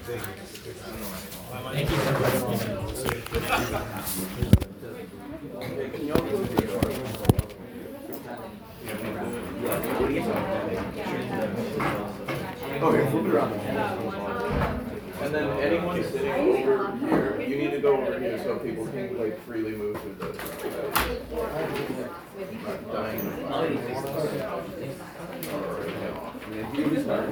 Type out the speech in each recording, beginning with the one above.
Thank you so much. Okay, flip it around. And then anyone sitting over here, you need to go over here so people can like freely move through the dying. Can we start?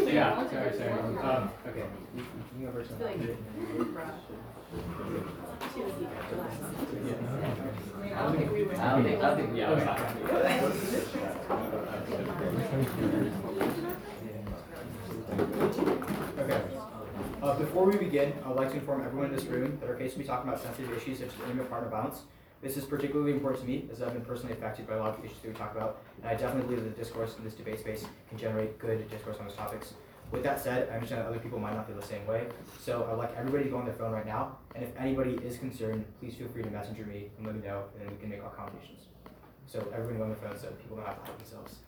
Yeah, sorry. Okay. You can go first. Okay. Before we begin, I would like to inform everyone in this room that our case will be talking about sensitive issues such as intimate partner violence. This is particularly important to me as I've been personally affected by a lot of the issues that we talk about, and I definitely believe that the discourse in this debate space can generate good discourse on those topics. With that said, I understand that other people might not feel the same way, so I'd like everybody to go on their phone right now, and if anybody is concerned, please feel free to messenger me and let me know, and then we can make accommodations. So everybody go on their phone so people don't have to hide themselves.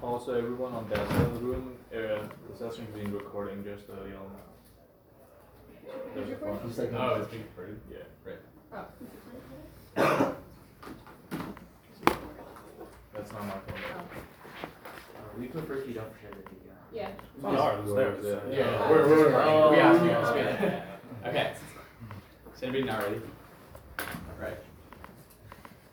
Also, everyone on that side of the room, the session is being recording, just so you know. There's a phone. It's being recorded? Yeah, right. That's not my phone. We prefer if you don't share the video. Yeah. It's not ours, it's theirs. Yeah. Okay. Is anybody not ready? Right.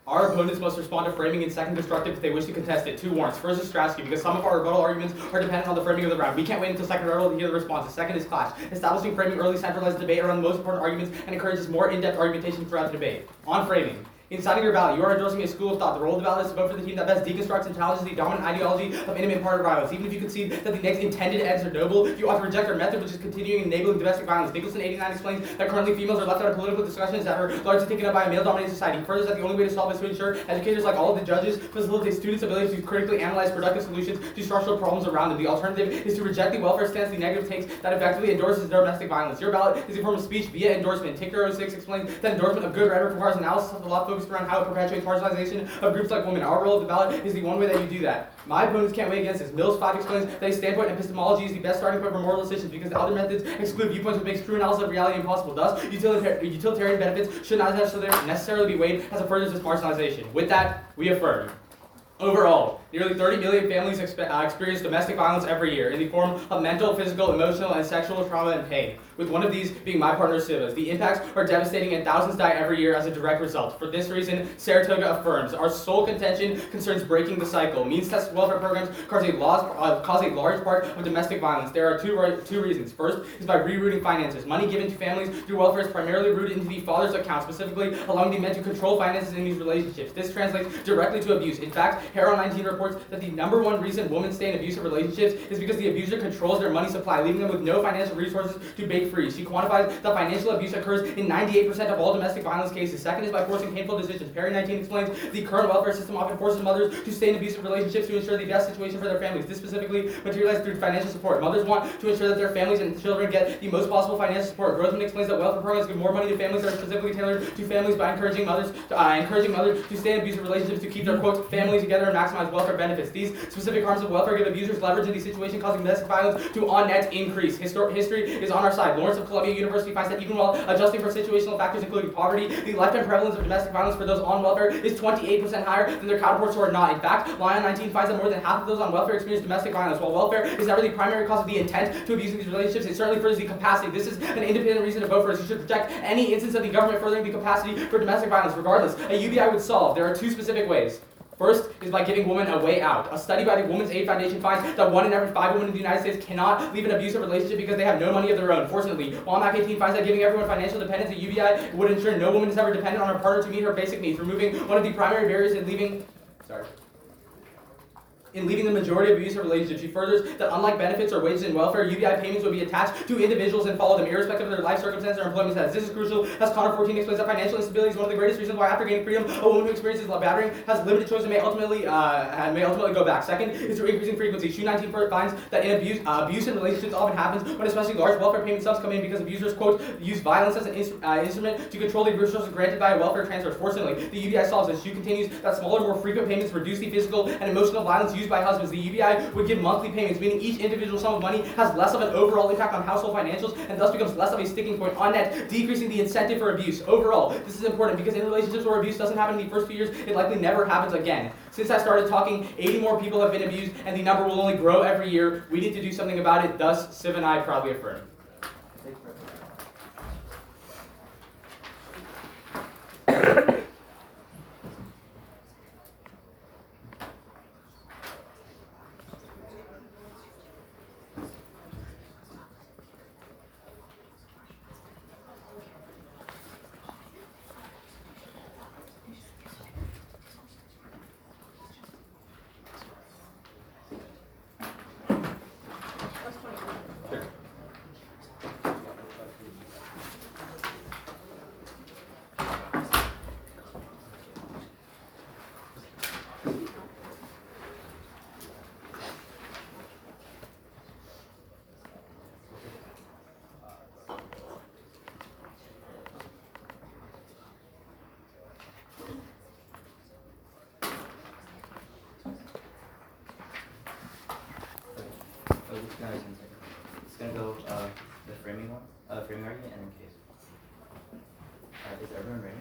Our opponents must respond to framing in second destructive if they wish to contest it. 2 warrants. First is Stratsky, because some of our rebuttal arguments are dependent on the framing of the round. We can't wait until second rebuttal to hear the responses. Second is clash. Establishing framing early centralized debate around the most important arguments and encourages more in-depth argumentation throughout the debate. On framing. In citing your ballot, you are endorsing a school of thought. The role of the ballot is to vote for the team that best deconstructs and challenges the dominant ideology of intimate partner violence. Even if you concede that the next intended ends are noble, you ought to reject our method, which is continuing and enabling domestic violence. Nicholson 89 explains that currently females are left out of political discussions that are largely taken up by a male-dominated society. He furthers that the only way to solve this is to ensure educators, like all of the judges, facilitate students' ability to critically analyze productive solutions to structural problems around them. The alternative is to reject the welfare stance, the negative takes that effectively endorses domestic violence. Your ballot is a form of speech via endorsement. Ticker 06 explains that endorsement of good rhetoric requires analysis of the law focused around how it perpetuates marginalization of groups like women. Our role of the ballot is the one way that you do that. My opponents can't weigh against this. Mills 5 explains that his standpoint epistemology is the best starting point for moral decisions because the other methods exclude viewpoints which makes true analysis of reality impossible. Thus, utilitarian benefits should not necessarily be weighed as a furtherance of marginalization. With that, we affirm. Overall, nearly 30 million families experience domestic violence every year in the form of mental, physical, emotional, and sexual trauma and pain, with one of these being my partner Siva's. The impacts are devastating and thousands die every year as a direct result. For this reason, Saratoga affirms our sole contention concerns breaking the cycle. Means-tested welfare programs cause a large part of domestic violence. There are two reasons. First is by rerouting finances. Money given to families through welfare is primarily rooted into the father's account, specifically allowing the men to control finances in these relationships. This translates directly to abuse. In fact, Herald 19 reports that the number one reason women stay in abusive relationships is because the abuser controls their money supply, leaving them with no financial resources to bake free. She quantifies that financial abuse occurs in 98% of all domestic violence cases. Second is by forcing painful decisions. Perry 19 explains the current welfare system often forces mothers to stay in abusive relationships to ensure the best situation for their families. This specifically materializes through financial support. Mothers want to ensure that their families and children get the most possible financial support. Grossman explains that welfare programs give more money to families that are specifically tailored to families by encouraging mothers to stay in abusive relationships to keep their, quote, family together and maximize welfare welfare benefits. These specific harms of welfare give abusers leverage in these situations, causing domestic violence to on net increase. History is on our side. Lawrence of Columbia University finds that even while adjusting for situational factors including poverty, the lifetime prevalence of domestic violence for those on welfare is 28% higher than their counterparts who are not. In fact, Lyon 19 finds that more than half of those on welfare experience domestic violence. While welfare is never the primary cause of the intent to abusing these relationships, it certainly furthers the capacity. This is an independent reason to vote for us. You should reject any instance of the government furthering the capacity for domestic violence. Regardless, a UBI would solve. There are two specific ways. First is by giving women a way out. A study by the Women's Aid Foundation finds that 1 in every 5 women in the United States cannot leave an abusive relationship because they have no money of their own. Fortunately, Walmart 18 finds that giving everyone financial dependence at UBI would ensure no woman is ever dependent on her partner to meet her basic needs, removing one of the primary barriers in leaving the majority of abusive relationships. She furthers that unlike benefits or wages and welfare, UBI payments will be attached to individuals and follow them irrespective of their life circumstances or employment status. This is crucial as Connor 14 explains that financial instability is one of the greatest reasons why after gaining freedom, a woman who experiences love battering has limited choice and may ultimately go back. Second is through increasing frequency. Shoe 19 finds that in abuse in relationships often happens when especially large welfare payment sums come in because abusers, quote, use violence as an instrument to control the resources granted by welfare transfers. Fortunately, the UBI solves this. Shoe continues that smaller, more frequent payments reduce the physical and emotional violence used by husbands. The UBI would give monthly payments, meaning each individual sum of money has less of an overall impact on household financials and thus becomes less of a sticking point on net, decreasing the incentive for abuse. Overall, this is important because in relationships where abuse doesn't happen in the first few years, it likely never happens again. Since I started talking, 80 more people have been abused and the number will only grow every year. We need to do something about it. Thus, Siv and I proudly affirm. It's gonna go the framing one, framing argument, and then case. Is everyone ready?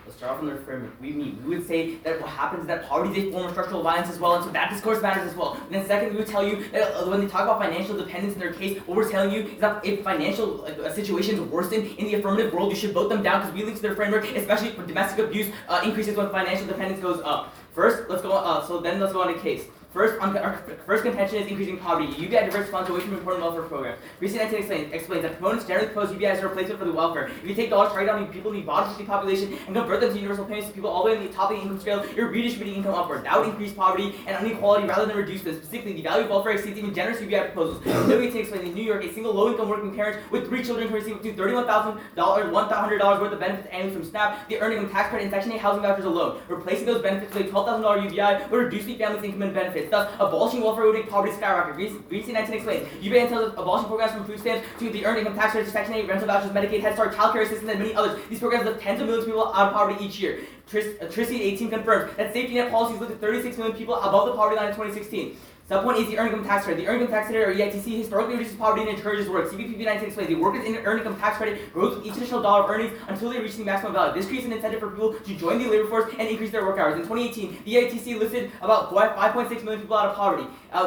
Let's start off on the framing. We would say that what happens is that poverty is a form of structural violence as well, and so that discourse matters as well. And then second, we would tell you that when they talk about financial dependence in their case, what we're telling you is that if financial situations worsen in the affirmative world, you should vote them down because we link to their framework, especially for domestic abuse increases when financial dependence goes up. First, let's go on to case. Our first contention is increasing poverty. UBI diverse funds away from important welfare programs. Recent 19 explains that proponents generally propose UBI as a replacement for the welfare. If you take dollars targeted on people in the bottom of the population and convert them to universal payments to people all the way in the top of the income scale, you're redistributing income upward. That would increase poverty and inequality rather than reduce them. Specifically, the value of welfare exceeds even generous UBI proposals. WT explains in New York, a single low-income working parent with 3 children can receive up to $31,000, $100 worth of benefits annually from SNAP, the earned income tax credit, and Section 8 housing vouchers alone. Replacing those benefits with a $12,000 UBI would reduce the family's income and benefits, thus abolishing welfare would make poverty skyrocket. VC 19 explains, UBI entails abolishing programs from food stamps to the earned income tax credit, Section 8, rental vouchers, Medicaid, Head Start, child care assistance, and many others. These programs lift tens of millions of people out of poverty each year. Trissy 18 confirms that safety net policies lifted 36 million people above the poverty line in 2016. Subpoint is the earned income tax credit. The earned income tax credit, or EITC, historically reduces poverty and encourages work. CBPP 19 explains the workers' earned income tax credit grows with each additional dollar of earnings until they reach the maximum value. This creates an incentive for people to join the labor force and increase their work hours. In 2018, the EITC listed about 5.6 million people out of poverty.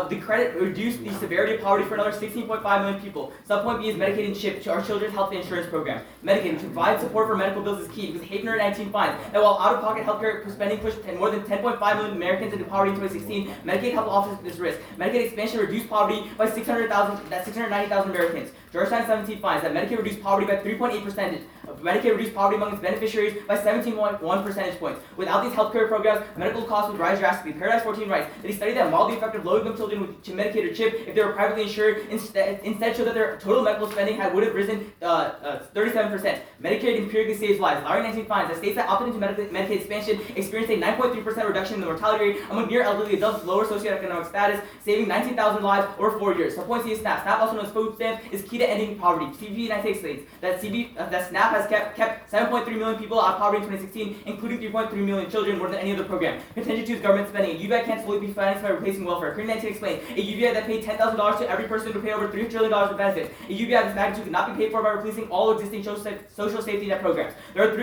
The credit reduced the severity of poverty for another 16.5 million people. Subpoint B is Medicaid and CHIP, our children's health insurance program. Medicaid, which provides support for medical bills, is key because Havener 19 finds that while out-of-pocket healthcare spending pushed more than 10.5 million Americans into poverty in 2016, Medicaid helped offset this risk. Medicaid expansion reduced poverty by 690,000 Americans. Georgetown 17 finds that Medicaid reduced poverty by 3.8%. Medicaid reduced poverty among its beneficiaries by 17.1 percentage points. Without these healthcare programs, medical costs would rise drastically. Paradise 14 writes that he studied that mild the effect of low-income children with Medicaid or CHIP if they were privately insured instead showed that their total medical spending would have risen 37%. Medicaid empirically saves lives. Larry 19 finds that states that opted into Medicaid expansion experienced a 9.3% reduction in the mortality rate among near elderly adults with lower socioeconomic status, saving 19,000 lives over 4 years. Subpoint C is SNAP. SNAP, also known as food stamps, is key to ending poverty. CBP 19 explains that SNAP has kept 7.3 million people out of poverty in 2016, including 3.3 million children, more than any other program. Contingent to its government spending, a UBI can't fully be financed by replacing welfare. Korean 19 explained, a UBI that paid $10,000 to every person to pay over $3 trillion in benefits. A UBI of this magnitude could not be paid for by replacing all existing social safety net programs. There are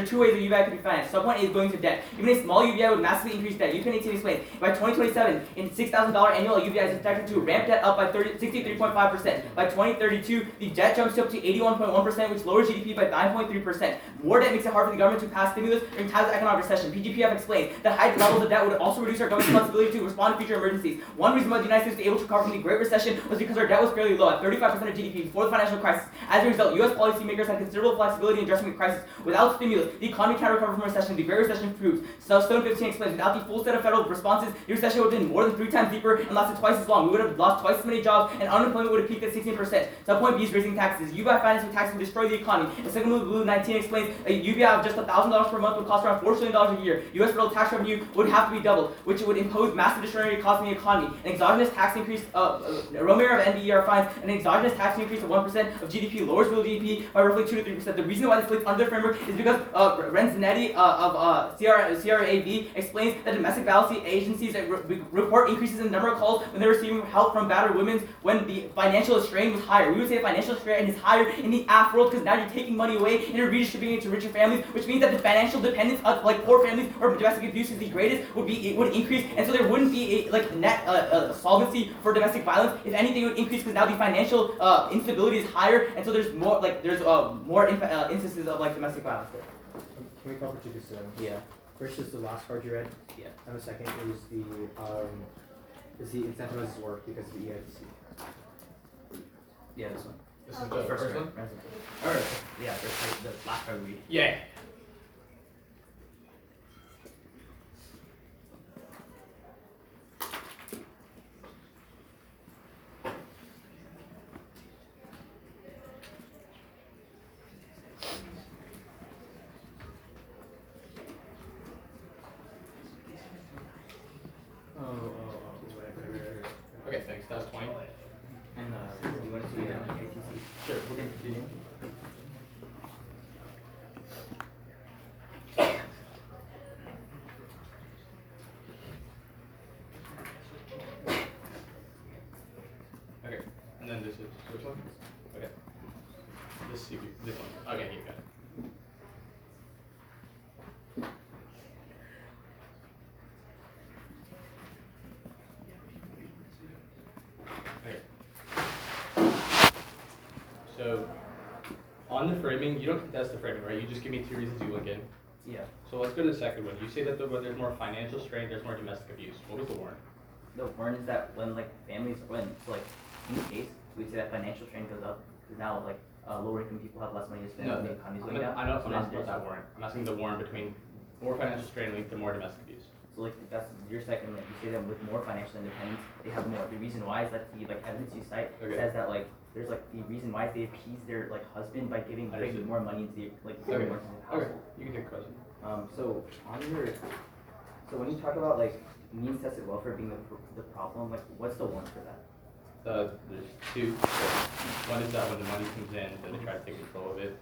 two ways a UBI could be financed. Subpoint A is going to debt. Even a small UBI would massively increase debt. UPenn 18 explains, by 2027, in $6,000 annual, a UBI is expected to ramp debt up by 63.5%. By 2032, the debt jumps up to 81.1%, which lowers GDP by 9.3%. More debt makes it hard for the government to pass stimulus during times of economic recession. PGPF explains that high levels of debt would also reduce our government's flexibility to respond to future emergencies. One reason why the United States was able to recover from the Great Recession was because our debt was fairly low, at 35% of GDP before the financial crisis. As a result, U.S. policymakers had considerable flexibility in addressing the crisis. Without stimulus, the economy can't recover from recession. The Great Recession proves. So Stone 15 explains, without the full set of federal responses, the recession would have been more than 3 times deeper and lasted twice as long. We would have lost twice as many jobs, and unemployment would have peaked at 16%. Subpoint B is raising taxes. UBI financing with taxes would destroy the economy. And second Blue 19 explains, a UBI of just $1,000 per month would cost around $4 trillion a year. U.S. federal tax revenue would have to be doubled, which would impose massive discretionary costs in the economy. An exogenous tax increase, Romero of NBER finds an exogenous tax increase of 1% of GDP lowers real GDP by roughly 2 to 3%. The reason why this fits under the framework is because Renzanetti of CRAB explains that domestic violence agencies report increases in the number of calls when they're receiving help from battered women when the financial strain was higher. We would say the financial strain is higher in the aff world because now you're taking money away and you're redistributing it to richer families, which means that the financial dependence of like poor families where domestic abuse is the greatest would increase, and so there wouldn't be a net solvency for domestic violence. If anything, it would increase because now the financial instability is higher, and so there's more instances of like domestic violence there. Can we call for 2 to 7? Yeah. First is the last card you read. Yeah. And the second is the incentivizes work because of the EITC. Yeah, this one. This is the first one? Or, yeah, the last card we read. Yeah. Okay, thanks. That was 20. And you want to see ATC? Sure. We're going to continue. Okay, and then this is which one? Okay. This one. Okay, here you go. Okay. So, on the framing, you don't contest the framing, right? You just give me 2 reasons you look in. Yeah. So let's go to the second one. You say that when there's more financial strain, there's more domestic abuse. What was the warrant? The warrant is that when like families, so like in this case, we say that financial strain goes up because now like lower income people have less money to spend when the economy's going down. I know. So I'm then asking about that warrant. I'm asking the warrant between more financial strain linked to more domestic abuse. So like that's your second one. You say that with more financial independence, they have more. The reason why is that the like evidence you cite says that like there's like the reason why they appease their like husband by giving more money into the like more into the household. You can take a question. So when you talk about like means tested welfare being the problem, like what's the warrant for that? There's 2. One is that when the money comes in, then they try to take control of it.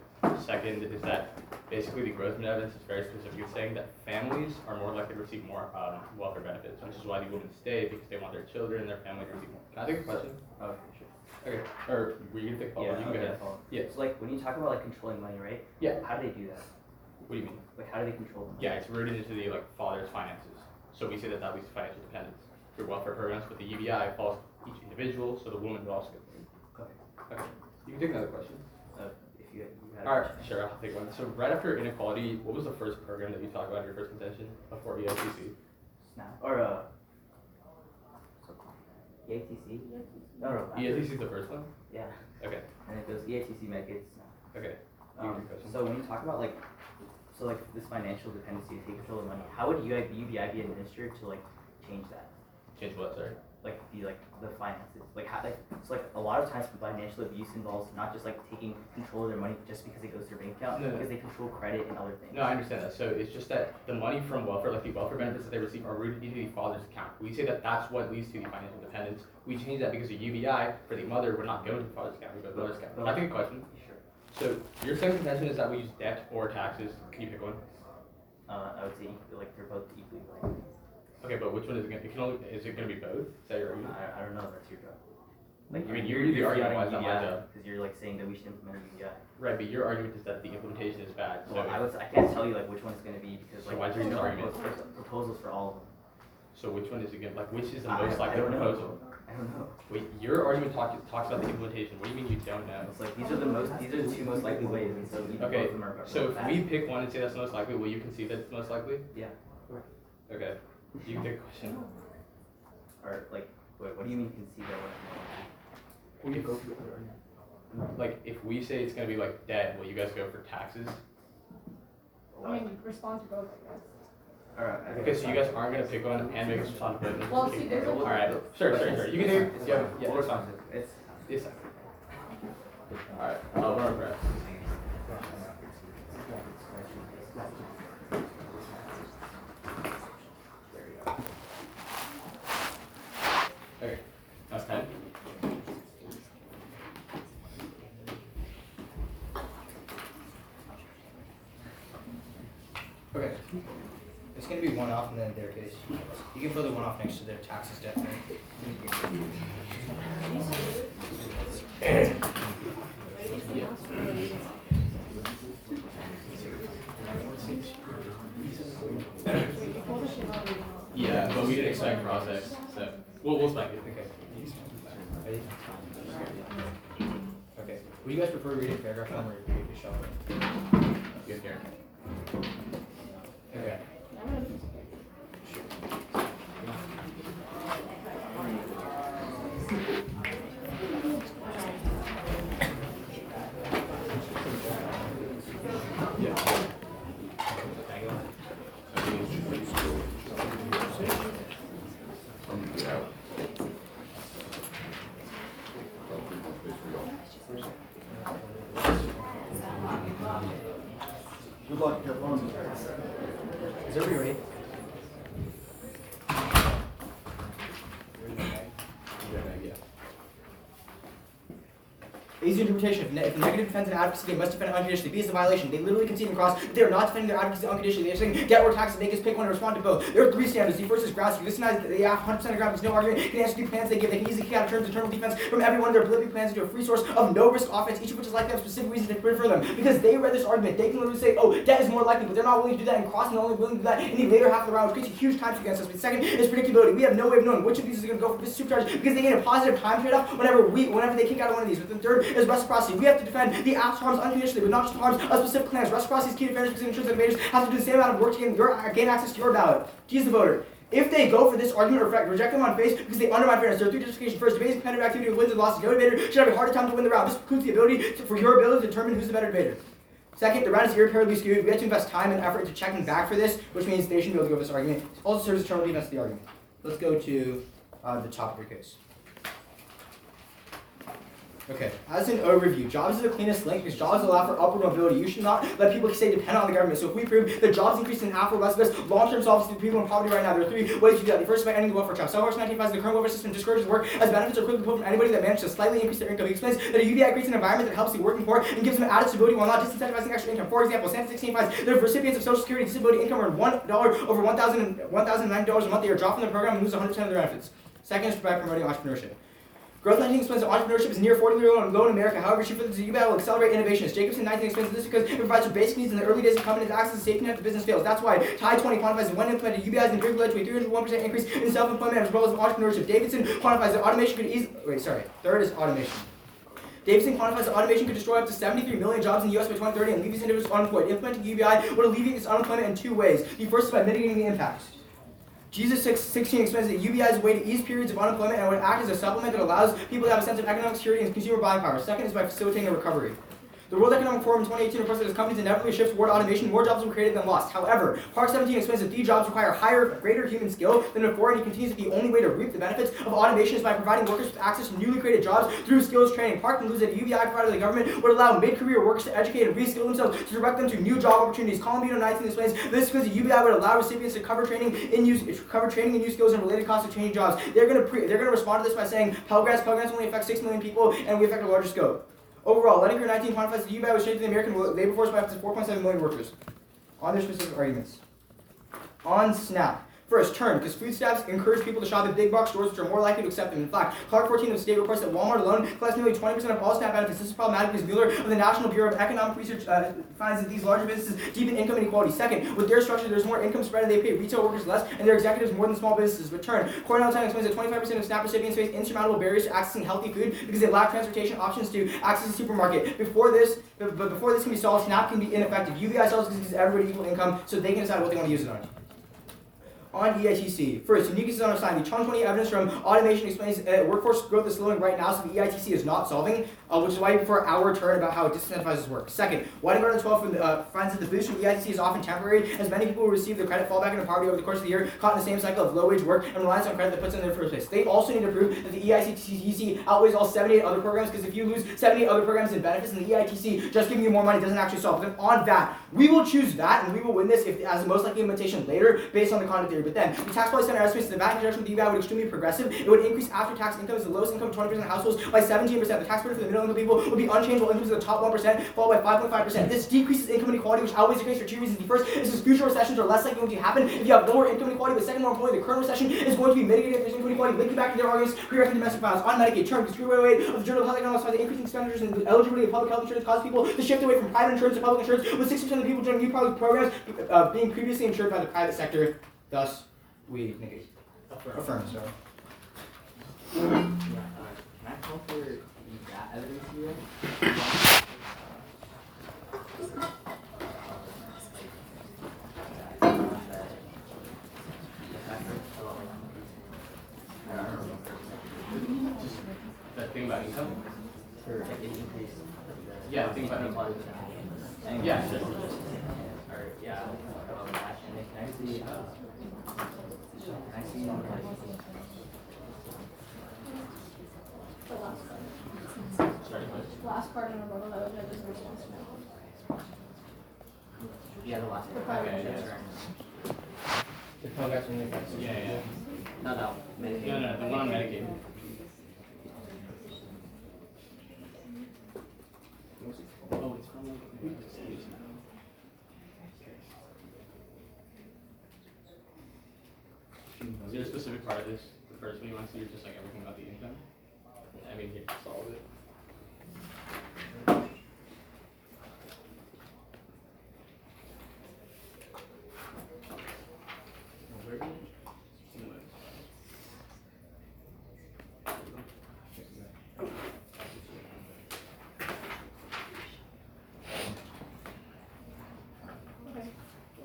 Second is that basically the growth in evidence is very specific. It's saying that families are more likely to receive more welfare benefits, which is why the women stay because they want their children and their family to receive more. Can I take a question? Oh, sure. Okay. Or were you gonna take a follow? You can go ahead. Yeah. So like when you talk about like controlling money, right? Yeah. How do they do that? What do you mean? Like how do they control the money? Yeah, it's rooted into the like father's finances. So we say that leads to financial dependence through welfare programs, but the UBI falls each individual, so the woman will also get paid. Okay. You can take another question. If you had All right, sure, I'll take one. So right after inequality, what was the first program that you talked about in your first contention before EITC? SNAP or EITC? No. EITC is the first one? Yeah. Okay. And it goes EITC, Medicaid, SNAP. Okay. So when you talk about like this financial dependency to take control of money, how would UBI be administered to like change that? Change what, sorry? Like the finances, it's like a lot of times financial abuse involves not just like taking control of their money just because it goes to their bank account, because they control credit and other things. No, I understand that. So it's just that the money from welfare, like the welfare benefits that they receive, are rooted into the father's account. We say that that's what leads to the financial dependence. We change that because the UBI for the mother would not go into the father's account, it would go to the mother's account. Can I take a question? Sure. So your second contention is that we use debt or taxes. Can you pick one? I would say like they're both equally like. Okay, but which one is it going to? It can only, is it going to be both? Is that your argument? I don't know. That's your job. Like, I mean, you're the argument why it's not my job. Because you're like saying that we should implement UBI. Right, but your argument is that the implementation is bad. So, Well, I can't tell you like which one's gonna be because So like why is your argument? proposals for all of them. so which one is it going? Like, which is the I most likely don't know. proposal? I don't know. Wait, your argument talks about the implementation. What do you mean you don't know? It's like these are the two most likely ways, and so either Okay, both of them are so if bad. we pick one and say that's most likely, will you concede that it's most likely? Yeah. Okay. You can pick a question. Or like, wait, what do you mean concede that one? Will you go for the other argument? Like, if we say it's going to be like debt, will you guys go for taxes? I mean, respond to both, I guess. Alright. Okay, so you guys aren't going to pick one and make us respond to both. Well, see, there's a- Alright, sure. You can do, yeah, We'll it's fine. respond to it. It's fine. Alright, run press. Okay, that's 10. Okay. It's going to be one off and then their case. You can put the one off next to their taxes definitely. Yeah, but we didn't expect process, so we'll spike it. Okay. Ready? Okay. Would you guys prefer reading paragraph form or reading the shuffle? Good here. Okay. Good luck, have fun. Is everybody ready? Easy interpretation. If the negative defends an advocacy, they must defend it unconditionally. B is a violation. They literally concede and cross. If they are not defending their advocacy unconditionally, they are saying get or taxes. They can pick one and respond to both. There are three standards. The first is grounds. If you listen to the 100% of ground, there's no argument. Can answer the plans they give. They can easily kick out of terms of internal defense from every one of their political plans into a free source of no risk offense, each of which is likely to have specific reasons to prefer them. Because they read this argument, they can literally say, oh, debt is more likely, but they're not willing to do that in cross and they're only willing to do that in the later half of the round, which creates a huge time against us. But the second is predictability. We have no way of knowing which of these is going to go for this supercharge because they get a positive time trade-off whenever they kick out of one of these. But the third is reciprocity. We have to defend the actual harms unconditionally, but not just harms of specific clans. Reciprocity is key to fairness because it ensures that invaders have to do the same amount of work to gain access to your ballot. G is the voter. If they go for this argument or reject them on face because they undermine fairness, there are three justifications. First, debating competitive activity with wins and losses. No debater should have a harder time to win the round. This precludes the ability for your ability to determine who's the better debater. Second, the round is irreparably skewed. We have to invest time and effort into checking back for this, which means they shouldn't be able to go for this argument. It also serves as internal defense of the argument. Let's go to the top of your case. Okay, as an overview, jobs is the cleanest link because jobs allow for upward mobility. You should not let people say depend on the government. So if we prove that jobs increase in half or less of us, long-term solves to people in poverty right now. There are three ways to do that. The first is by ending the welfare trap. Some of 1905, the current welfare system discourages work as benefits are quickly pulled from anybody that manages to slightly increase their income. He explains that a UBI creates an environment that helps the working poor and gives them added stability while not disincentivizing extra income. For example, San 1605, the recipients of Social Security disability income earn $1 over $1,090 a month. They are dropped from the program and lose 100% of their benefits. Second is by promoting entrepreneurship. Growth 19 explains that entrepreneurship is near 40-year low in America. However, she feels that the UBI will accelerate innovation. Jacobson 19 explains this because it provides for basic needs in the early days of companies access to safety net if the business fails. That's why Tide 20 quantifies that when implemented, UBIs in the led to a 301% increase in self-employment as well as entrepreneurship. Davidson quantifies that automation could Third is automation. Davidson quantifies that automation could destroy up to 73 million jobs in the U.S. by 2030 and leave these individuals unemployed. Implementing UBI would alleviate this unemployment in two ways. The first is by mitigating the impacts. Jesus 16 explains that UBI is a way to ease periods of unemployment and would act as a supplement that allows people to have a sense of economic security and consumer buying power. Second is by facilitating a recovery. The World Economic Forum in 2018 reports that as companies inevitably shift toward automation, more jobs were created than lost. However, Park 17 explains that these jobs require greater human skill than before, and he continues that the only way to reap the benefits of automation is by providing workers with access to newly created jobs through skills training. Park concludes that UBI provided by the government would allow mid-career workers to educate and reskill themselves to direct them to new job opportunities. Columbino 19 explains this because the UBI would allow recipients to cover training in new skills and related costs of changing jobs. They're going to respond to this by saying Pell Grants only affect 6 million people, and we affect a larger scope. Overall, Letter 19 quantifies the UBI was shaped the American labor force by up to 4.7 million workers. On their specific arguments. On SNAP. First, turn, because food stamps encourage people to shop at big box stores which are more likely to accept them. In fact, Clark 14 of the state reports that Walmart alone collects nearly 20% of all SNAP benefits. This is problematic because Mueller of the National Bureau of Economic Research finds that these larger businesses deepen income inequality. Second, with their structure, there's more income spread and they pay retail workers less and their executives more than small businesses. Return. Cornell Town explains that 25% of SNAP recipients face insurmountable barriers to accessing healthy food because they lack transportation options to access a supermarket. Before this can be solved, SNAP can be ineffective. UBI solves this because everybody equal income so they can decide what they want to use it on. On EITC. First, uniqueness on our side. The 2020 evidence from automation explains workforce growth is slowing right now, so the EITC is not solving, which is why before our turn about how it disincentivizes work. Second, Whiting 12 finds that the boost from EITC is often temporary, as many people who receive the credit fall back into poverty over the course of the year, caught in the same cycle of low-wage work and reliance on credit that puts them in the first place. They also need to prove that the EITC outweighs all 78 other programs, because if you lose 78 other programs and benefits, and the EITC just giving you more money doesn't actually solve it. On that, we will choose that, and we will win this as the most likely implementation later, based on the conduct theory. But then, the tax policy center estimates that the VAT introduction of the UBI would be extremely progressive. It would increase after-tax income as the lowest income 20% of households by 17%. The tax burden for the middle-income people would be unchanged, while incomes of the top 1% fall by 5.5%. This decreases income inequality, which outweighs the case for two reasons. The first is that future recessions are less likely to happen if you have lower income inequality, but second, more importantly, the current recession is going to be mitigated if there's income inequality. Linking back to their arguments, pre-reckoned domestic violence on Medicaid. Term, because 308 of the Journal of Health Economics finds that increasing expenditures and eligibility of public health insurance cause people to shift away from private insurance to public insurance, with 60% of the people joining new public programs being previously insured by the private sector. Thus, we negate. Affirm, sorry. Can I call for that evidence here? That thing about income? For like an increase. Yeah, the thing about income. Yeah, sure. Or yeah. Can I see? Sorry, Last part in the rebuttal, that was just a response to that. Yeah, the last The part. private Okay, insurance. The progress in the effects. Yeah. No, Medicaid. No, the one on Medicaid. Oh, it's from Is there a specific part of this, the first one you want to see, or just like everything about the income? I mean, here, solve it. Okay.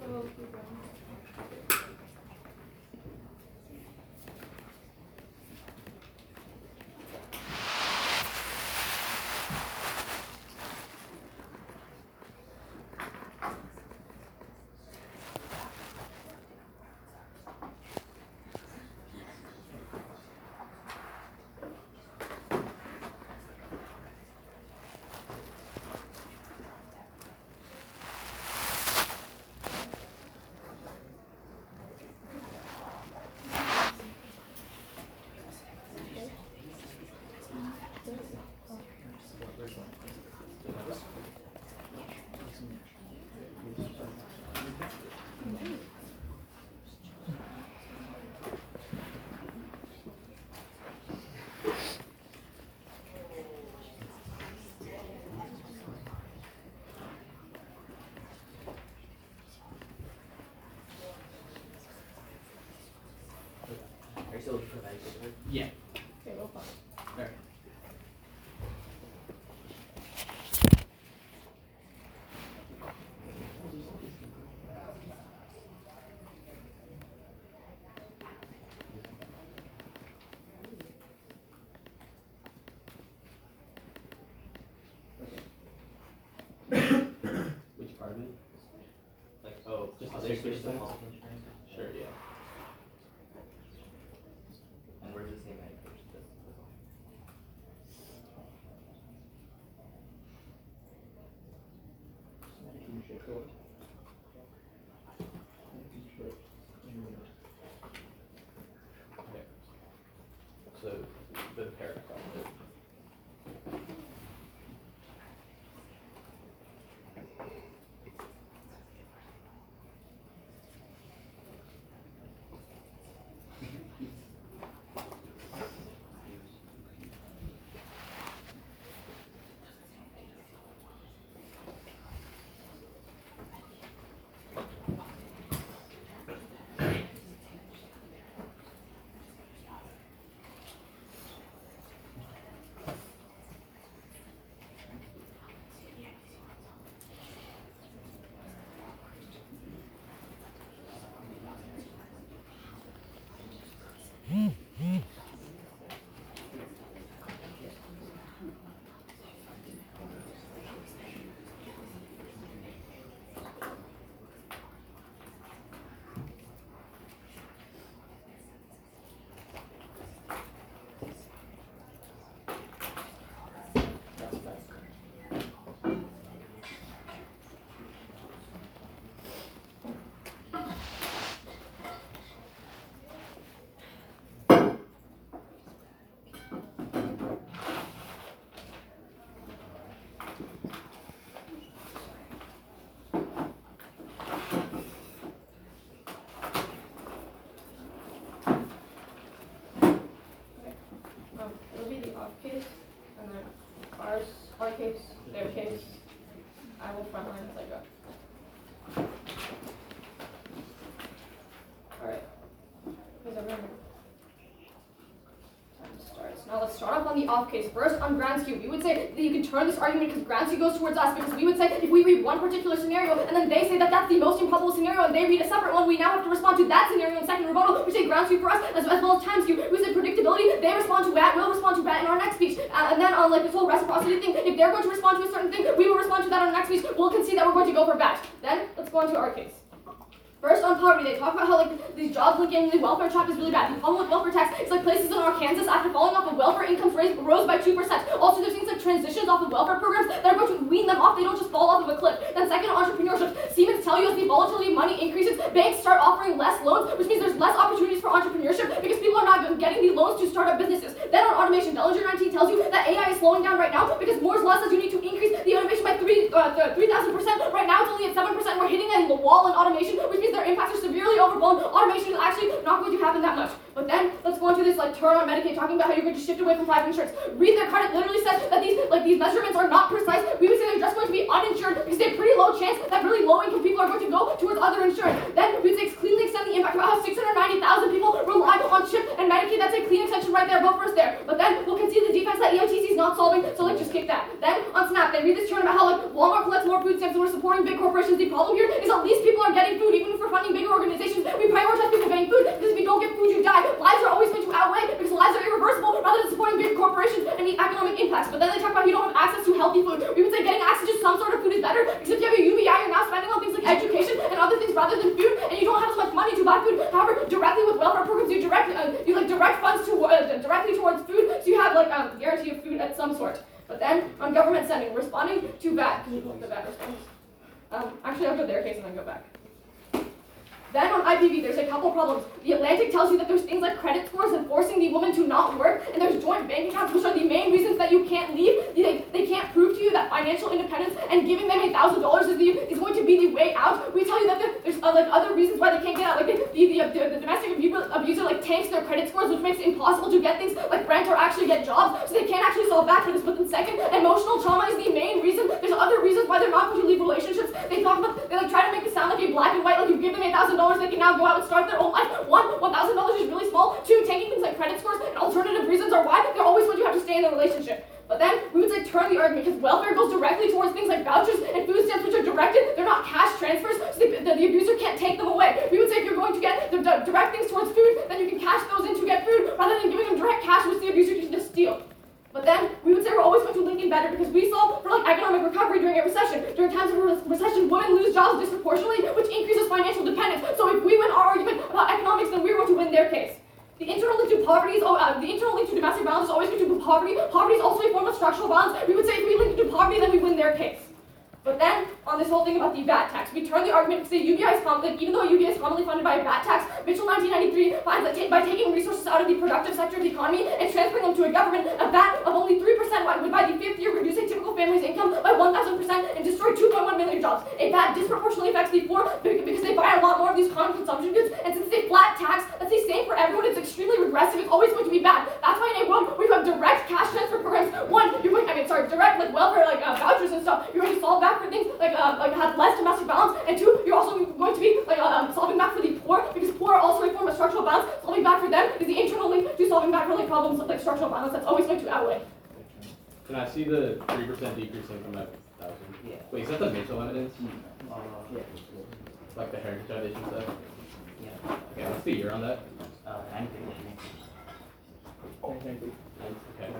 We'll keep going. Are you still providing paper? Yeah. Okay, we'll pause. There. Which part of it? Like, oh, just the There's switch the things? health insurance. Sure, yeah. And where does it say Medicaid? Okay. So, the paragraph. It'll be the off case, and then our case, their case. I will frontline as I go. Alright. Who's everyone? Time starts. Now let's start off on the off case. First, on Gransky, we would say that you can turn this argument because Gransky goes towards us, because we would say if we read one particular scenario and then they say that that's the most improbable scenario and they read a separate one, we now have to respond to that scenario in second rebuttal. We say Gransky for us as well as time skew. We say predictability, they respond to that, we'll respond to that in our next speech. And then on like this whole reciprocity thing, if they're going to respond to a certain thing, we will respond to that on our next speech. We'll concede that we're going to go for batch. Then let's go on to our case. First, on poverty, they talk about how like these jobs linking the welfare trap is really bad. The problem with welfare tax is like places in Arkansas after falling off of welfare incomes rose by 2%. Also, there's things like transitions off of welfare programs that are going to wean them off. They don't just fall off of a cliff. Then second, entrepreneurship. Siemens tell you as the volatility of money increases, banks start offering less loans, which means there's less opportunities for entrepreneurship because people are not getting the loans to start up businesses. Then on automation, Dellinger 19 tells you that AI is slowing down right now because Moore's law says you need to increase the automation by 3,000%. Right now, it's only at 7%. We're hitting a wall in automation, which means their impacts are severely overblown. Automation is actually not going to happen that much. But then let's go into this like turn on Medicaid, talking about how you're going to shift away from private insurance. Read their card, it literally says that these measurements are not precise. We would say they're just going to be uninsured because they have a pretty low chance that really low income people are going to go towards other insurance. Then we would say cleanly extend the impact about how 690,000 people rely on CHIP and Medicaid. That's a clean extension right there. Vote first there. But then we'll concede the defense that EOTC is not solving, so like just kick that. Then on SNAP, they read this turn about how like Walmart collects more food stamps and we're supporting big corporations. The problem here is at least people are getting food, even if we're funding bigger organizations. We prioritize people getting food because if you don't get food, you die. Lives are always going to outweigh because lives are irreversible rather than supporting big corporations and the economic impacts. But then they talk about you don't have access to healthy food. We would say getting access to some sort of food is better because if you have a UBI, you're now spending on things like education and other things rather than food, and you don't have as much money to buy food. However, directly with welfare programs, you direct funds to directly towards food, so you have like a guarantee of food at some sort. But then on government sending, responding to VAT. Can you pull up the VAT response? Actually, I'll go their case and then go back. Then on IPV, there's a couple problems. The Atlantic tells you that there's things like credit scores and forcing the woman to not work, and there's joint bank accounts, which are the main reasons that you can't leave. They can't prove to you that financial independence and giving them $1,000 is going to be the way out. We tell you that there's like other reasons why they can't get out. Like the domestic abuser like tanks their credit scores, which makes it impossible to get things like rent or actually get jobs, so they can't actually solve that for this. But then second, emotional trauma is the main reason. There's other reasons why they're not going to leave relationships. They like try to make it sound like a black and white, like you give them $1,000, they can now go out and start their own life. $1,000 is really small. Two, taking things like credit scores and alternative reasons are why they're always going to have to stay in a relationship. But then we would say turn the argument because welfare goes directly towards things like vouchers and food stamps, which are directed. They're not cash transfers, so the abuser can't take them away. We would say if you're going to get the direct things towards food, then you can cash those in to get food rather than giving them direct cash, which the abuser can just steal. But then we would say we're always going to link in better because we saw for like economic recovery during a recession. During times of recession, women lose jobs disproportionately, which increases financial dependence. So if we win our argument about economics, then we're going to win their case. The internal link to poverty is the internal link to domestic violence is always going to be poverty. Poverty is also a form of structural violence. We would say if we link it to poverty, then we win their case. But then, on this whole thing about the VAT tax, we turn the argument to say UBI is commonly, even though UBI is commonly funded by a VAT tax, Mitchell 1993 finds that by taking resources out of the productive sector of the economy and transferring them to a government, a VAT of only 3% would by the fifth year reduce a typical family's income by 1,000% and destroy 2.1 million jobs. A VAT disproportionately affects the poor because they buy a lot more of these common consumption goods, and since it's a flat tax that's the same for everyone, it's extremely regressive, it's always going to be bad. That's why in a world where you have direct cash transfer programs, direct like welfare, vouchers and stuff, you're going to solve back for things like have less domestic violence, and two, you're also going to be solving back for the poor because poor are also a form of structural violence. Solving back for them is the internal link to solving back for problems like structural violence. That's always going to outweigh. Can I see the 3% decrease in income at 1,000? Yeah. Wait, is that the Mitchell evidence? Yeah. Like the Heritage Foundation stuff? Yeah. Okay, what's the year on that? Anything. Oh, thank you. Okay.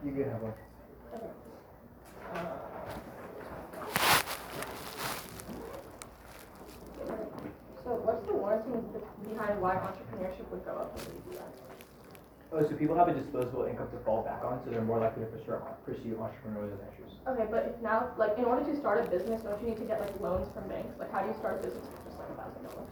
You could have one. So what's the warranty behind why entrepreneurship would go up when we do that? Oh, so people have a disposable income to fall back on, so they're more likely to pursue entrepreneurial ventures. Okay, but if now, like, in order to start a business, don't you need to get, like, loans from banks? Like, how do you start a business with just, like, $1,000?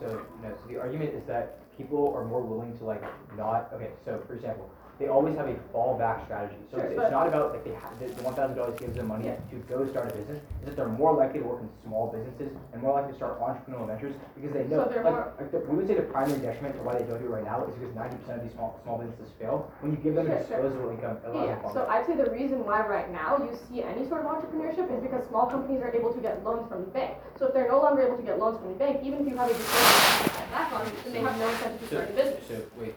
So, no, so the argument is that people are more willing to, like, not, okay, so, for example, they always have a fallback strategy. So Sure, it's but- not about, like, the $1,000 gives them money Yeah. to go start a business, it's that they're more likely to work in small businesses and more likely to start entrepreneurial ventures because they know, So they're we would say the primary detriment to why they don't do it right now is because 90% of these small businesses fail. When you give them a Sure. disposable income, it allows them Yeah, to fall so back. I'd say the reason why right now you see any sort of entrepreneurship is because small companies are able to get loans from the bank. So if they're no longer able to get loans from the bank, even if you have a disposable back on, then they have no incentive to start a business. So, wait,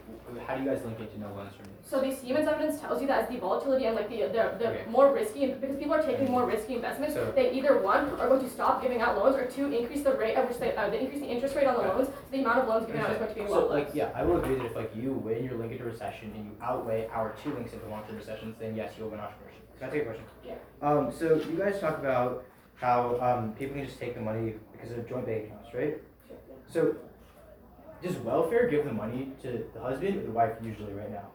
how do you guys link it to no loans from So the Siemens evidence tells you that as the volatility and like the Okay. more risky, because people are taking more risky investments, So- they either one are going to stop giving out loans, or two increase the rate at which they increase the interest rate on the Okay. loans. So the amount of loans given out is going to be a lot So, less. like, yeah, I will agree that if, like, you win your link into recession and you outweigh our two links into long-term recessions, then yes, you'll win entrepreneurship. Can I take a question? Yeah. So you guys talk about how, people can just take the money because of joint bank accounts, right? Sure. So, does welfare give the money to the husband or the wife usually right now?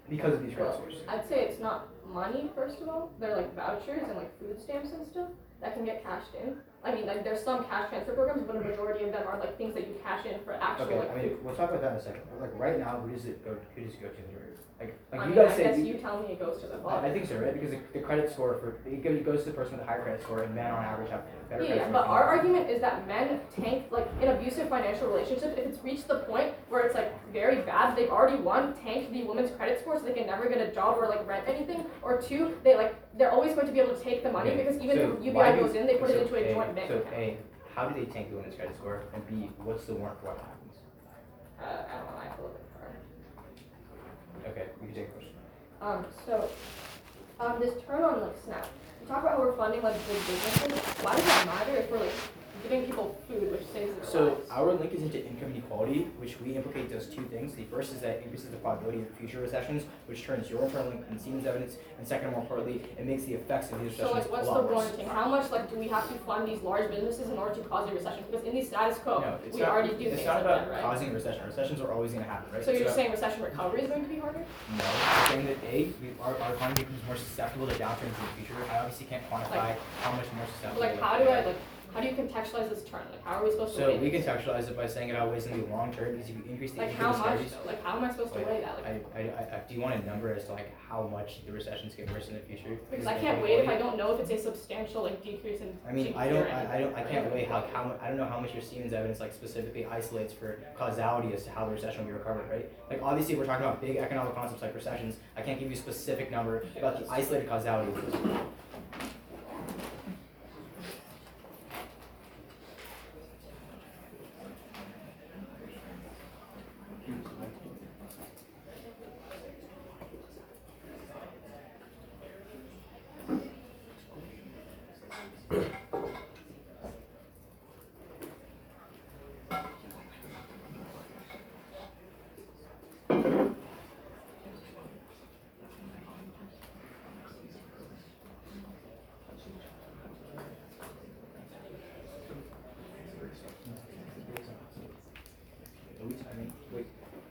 Because of these credit Well, scores. I'd say it's not money, first of all. They're like vouchers and like food stamps and stuff that can get cashed in. I mean, like there's some cash transfer programs, but a majority of them are like things that you cash in for actual Okay, like I mean, we'll talk about that in a second. But, like, right now, who does it go to the majority? Like I you mean, guys I say. guess you tell me it goes to the I father. think so, right? Because the credit score it goes to the person with the higher credit score, and men on average have better credit Yeah, scores but than our women. argument is that men tank, like in abusive financial relationships, if it's reached the point where it's like very bad, they've already one, tanked the woman's credit score so they can never get a job or like rent anything, or two, they're always going to be able to take the money Okay, because even so if why UBI do- goes in, they put it so into a A, joint bank So account. A, how do they tank the women's credit score? And B, what's the warrant for what happens? I don't know, I have to look at the card. Okay, we can take a question. So, this turn on like Snap, we talk about how we're funding like big businesses. Why does that matter if we're like giving people food, which saves their So lives? our link is into income inequality, which we implicate does two things. The first is that it increases the probability of future recessions, which turns your internal link and Siemens evidence, and second, more importantly, it makes the effects of these So recessions like, what's a the lot worse. warranting? How much like do we have to fund these large businesses in order to cause a recession? Because in the status quo, No, it's we not, already do it's things not like about that, right? causing a recession. Recessions are always going to happen, right? So It's you're about- saying recession recovery is going to be harder? No, I'm saying that our economy becomes more susceptible to downturns in the future. I obviously can't quantify how much more susceptible. Like how do you contextualize this turn? Like how are we supposed to So weigh we this? contextualize it by saying it outweighs in the long term because if you increase the Like income how much disparities. though? Like how am I supposed to weigh that? Like, Do you want a number as to like how much the recessions get worse in the future? because I can't wait if I don't know if it's a substantial like decrease in I mean, GDP I or don't, anything, I right? can't weigh I don't know how much your Siemens evidence like specifically isolates for causality as to how the recession will be recovered, right? Like obviously we're talking about big economic concepts like recessions. I can't give you a specific number about the isolated causality of this.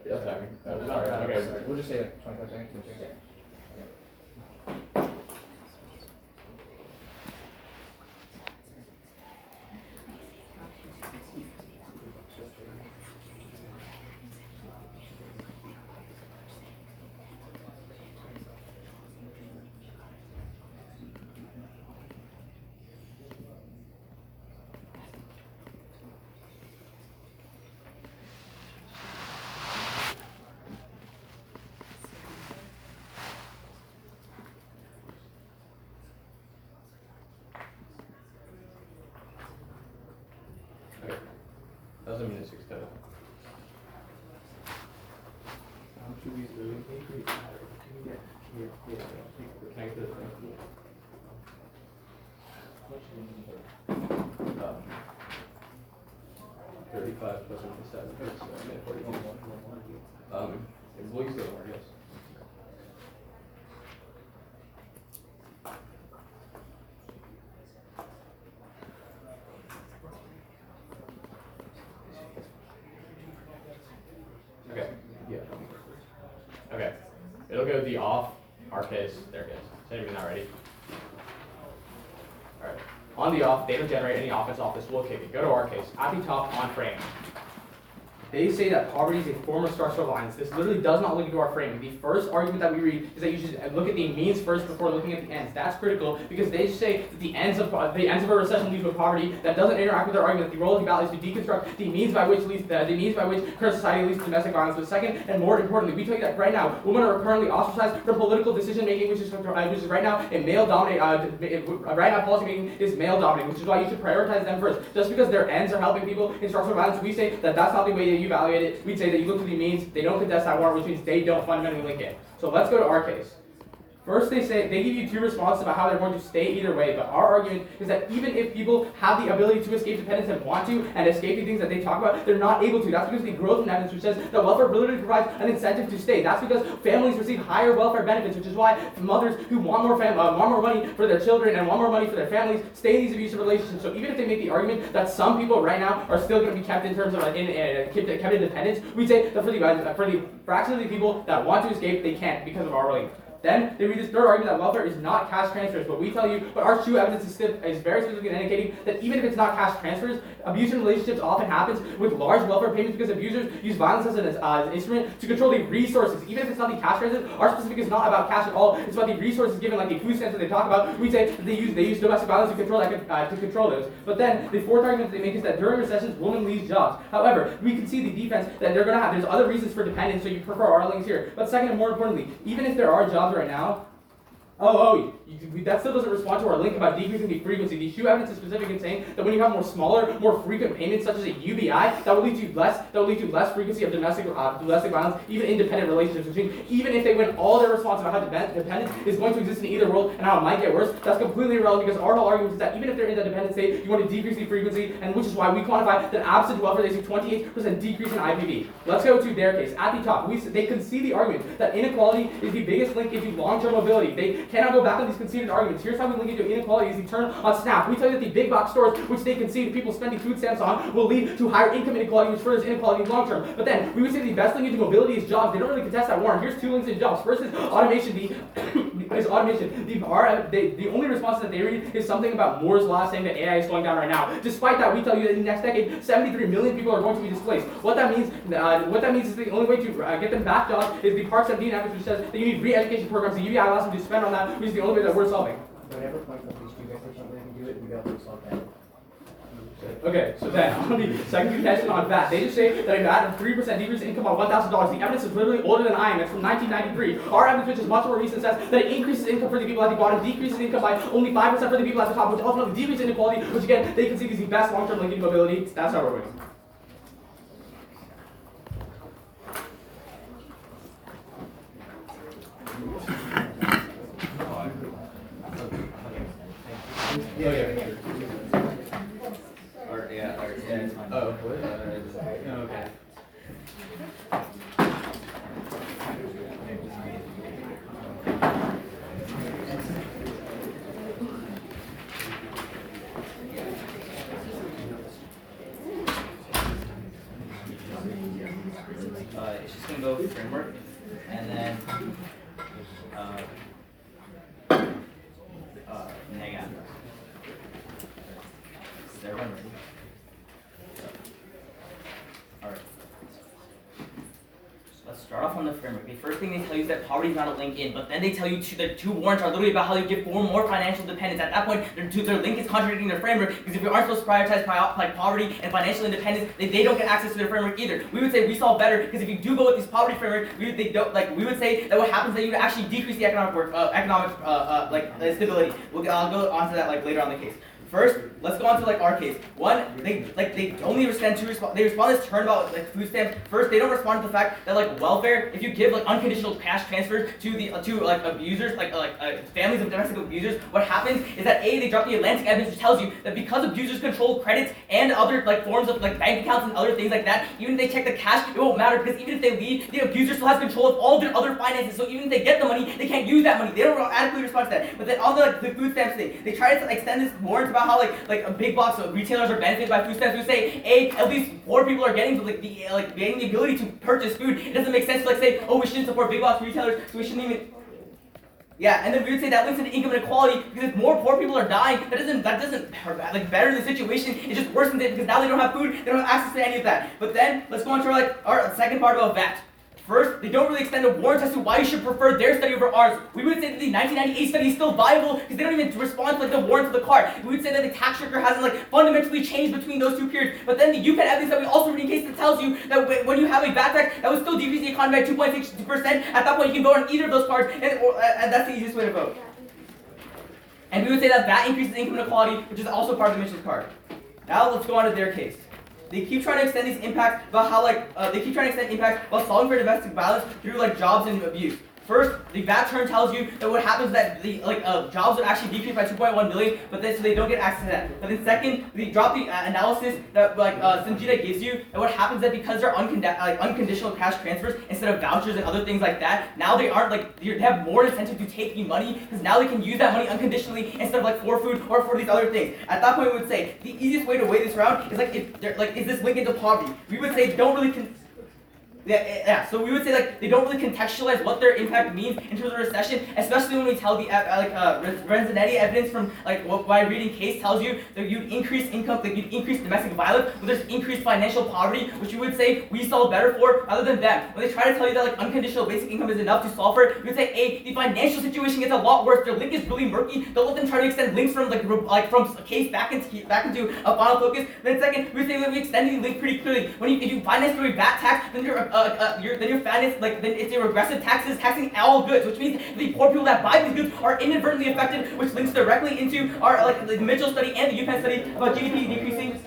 Yes, I mean, Sorry, Okay. we'll just say like 25 seconds. Doesn't mean it's 6 total. How much of these really increase? Can I get this thing? 35 plus 57. It's 42. We'll use the word, yes. Okay. Yeah. Okay. It'll go the off, our case, their case. Is anybody not ready? Alright. On the off, they don't generate any offense off this, we'll kick it. Go to our case. At the top, on frame. They say that poverty is a form of structural violence. This literally does not look into our framing. The first argument that we read is that you should look at the means first before looking at the ends. That's critical because they say that the ends of a recession lead to poverty. That doesn't interact with their argument that the role of the ballot is to deconstruct the means by which current society leads to domestic violence. But second, and more importantly, we tell you that right now, women are currently ostracized from political decision making, which is right now a male dominated. Right now, policy making is male dominated, which is why you should prioritize them first. Just because their ends are helping people in structural violence, we say that that's not the way that you evaluate it. We'd say that you look to the means, they don't contest that warrant, which means they don't fundamentally link it. So let's go to our case. First, they give you two responses about how they're going to stay either way, but our argument is that even if people have the ability to escape dependence and want to, and escape the things that they talk about, they're not able to. That's because the growth in evidence which says that welfare literally provides an incentive to stay. That's because families receive higher welfare benefits, which is why mothers who want more money for their children and want more money for their families stay in these abusive relationships. So even if they make the argument that some people right now are still going to be kept in terms of kept in dependence, we say that for the fraction of the people that want to escape, they can't because of our relief. Then they read this third argument that welfare is not cash transfers, but we tell you, but our true evidence is very specifically indicating that even if it's not cash transfers, abusive relationships often happens with large welfare payments because abusers use violence as an instrument to control the resources. Even if it's not the cash transfers, our specific is not about cash at all. It's about the resources given, like the food stamps that they talk about. We say that they use domestic violence to control those. But then the fourth argument that they make is that during recessions, women lose jobs. However, we can see the defense that they're going to have. There's other reasons for dependence, so you prefer our links here. But second and more importantly, even if there are jobs right now, that still doesn't respond to our link about decreasing the frequency. The issue evidence is specific in saying that when you have more frequent payments, such as a UBI, that will lead to less frequency of domestic violence, even in dependent relationships. Which means even if they win all their response about how dependence is going to exist in either world and how it might get worse, that's completely irrelevant because our whole argument is that even if they're in the dependent state, you want to decrease the frequency, and which is why we quantify that absent welfare, they see 28% decrease in IPV. Let's go to their case. At the top, they concede the argument that inequality is the biggest link into long-term mobility. They cannot go back on these conceded arguments. Here's how we link into inequality is the turn on SNAP. We tell you that the big box stores, which they concede people spending food stamps on, will lead to higher income inequality, which furthers inequality in the long term. But then, we would say the best link into mobility is jobs. They don't really contest that warrant. Here's two links in jobs. First is automation. The only response that they read is something about Moore's law saying that AI is slowing down right now. Despite that, we tell you that in the next decade, 73 million people are going to be displaced. What that means is the only way to get them back jobs is the Part 17 Act, which says that you need re-education programs. The UBI allows them to spend on that, which is the only way that we're solving. Whenever point of these two guys say something, they can do it, we got to solve that. Okay, so then on the second contention on VAT, they just say that if you add a 3% decrease in income on $1,000, the evidence is literally older than I am. It's from 1993. Our evidence, which is much more recent, says that it increases income for the people at the bottom, decreases income by only 5% for the people at the top, which ultimately decreases inequality, which again, they can see is the best long-term linking mobility. That's how we're winning. Oh, what? Okay. go framework, and then neg address. Is everyone ready? Alright. Let's start off on the framework. The first thing they tell you is that poverty is not a link in, but then they tell you the two warrants are literally about how you give more financial dependence. At that point, their link is contradicting their framework, because if you aren't supposed to prioritize like poverty and financial independence, they don't get access to their framework either. We would say we solve better, because if you do go with this poverty framework, we would say that what happens is that you would actually decrease the economic stability. I'll go on to that later on in the case. First, let's go on to our case. One, they only respond to they respond to this turn about food stamps. First, they don't respond to the fact that welfare, if you give unconditional cash transfers to abusers, families of domestic abusers, what happens is that they drop the Atlantic evidence which tells you that because abusers control credits and other forms of bank accounts and other things like that, even if they check the cash, it won't matter, because even if they leave, the abuser still has control of all their other finances. So even if they get the money, they can't use that money. They don't adequately respond to that. But then on the food stamps thing, they try to extend this warrant about how big box retailers are benefited by food stamps. We say at least poor people are getting getting the ability to purchase food. It doesn't make sense to say, oh, we shouldn't support big box retailers, so we shouldn't even. Yeah, and then we would say that links into income inequality, because if more poor people are dying, that doesn't better the situation. It just worsens it, because now they don't have food, they don't have access to any of that. But then let's go on to our second part about VAT. First, they don't really extend a warrant as to why you should prefer their study over ours. We would say that the 1998 study is still viable because they don't even respond to the warrant of the card. We would say that the tax structure hasn't fundamentally changed between those two periods. But then the UPenn evidence that we also read in case that tells you that when you have a VAT tax, that would still decrease the economy by 2.62%. At that point, you can vote on either of those cards, and that's the easiest way to vote. And we would say that VAT increases income inequality, which is also part of the Mitchell's card. Now let's go on to their case. They keep trying to extend these impacts about how impacts while solving for domestic violence through jobs and abuse. First, the VAT turn tells you that what happens is that the jobs would actually decrease by 2.1 million, but so they don't get access to that. But then second, they drop the analysis that Sanjita gives you, and what happens is that because they're unconditional cash transfers instead of vouchers and other things like that, now they aren't they have more incentive to take the money, because now they can use that money unconditionally instead of for food or for these other things. At that point, we would say the easiest way to weigh this around is is this linked into poverty? We would say don't really. So we would say they don't really contextualize what their impact means in terms of recession, especially when we tell the Renzanetti evidence from what my reading case tells you that you'd increase income, you'd increase domestic violence, but there's increased financial poverty, which you would say we solve better for rather than them. When they try to tell you that unconditional basic income is enough to solve for it, we would say the financial situation gets a lot worse. Their link is really murky. Don't let them try to extend links from from a case back into a final focus. Then second, we would say that we extend the link pretty clearly. If you finance through a VAT tax, then your finance then it's a regressive taxes taxing all goods, which means the poor people that buy these goods are inadvertently affected, which links directly into our the Mitchell study and the UPenn study about GDP decreasing.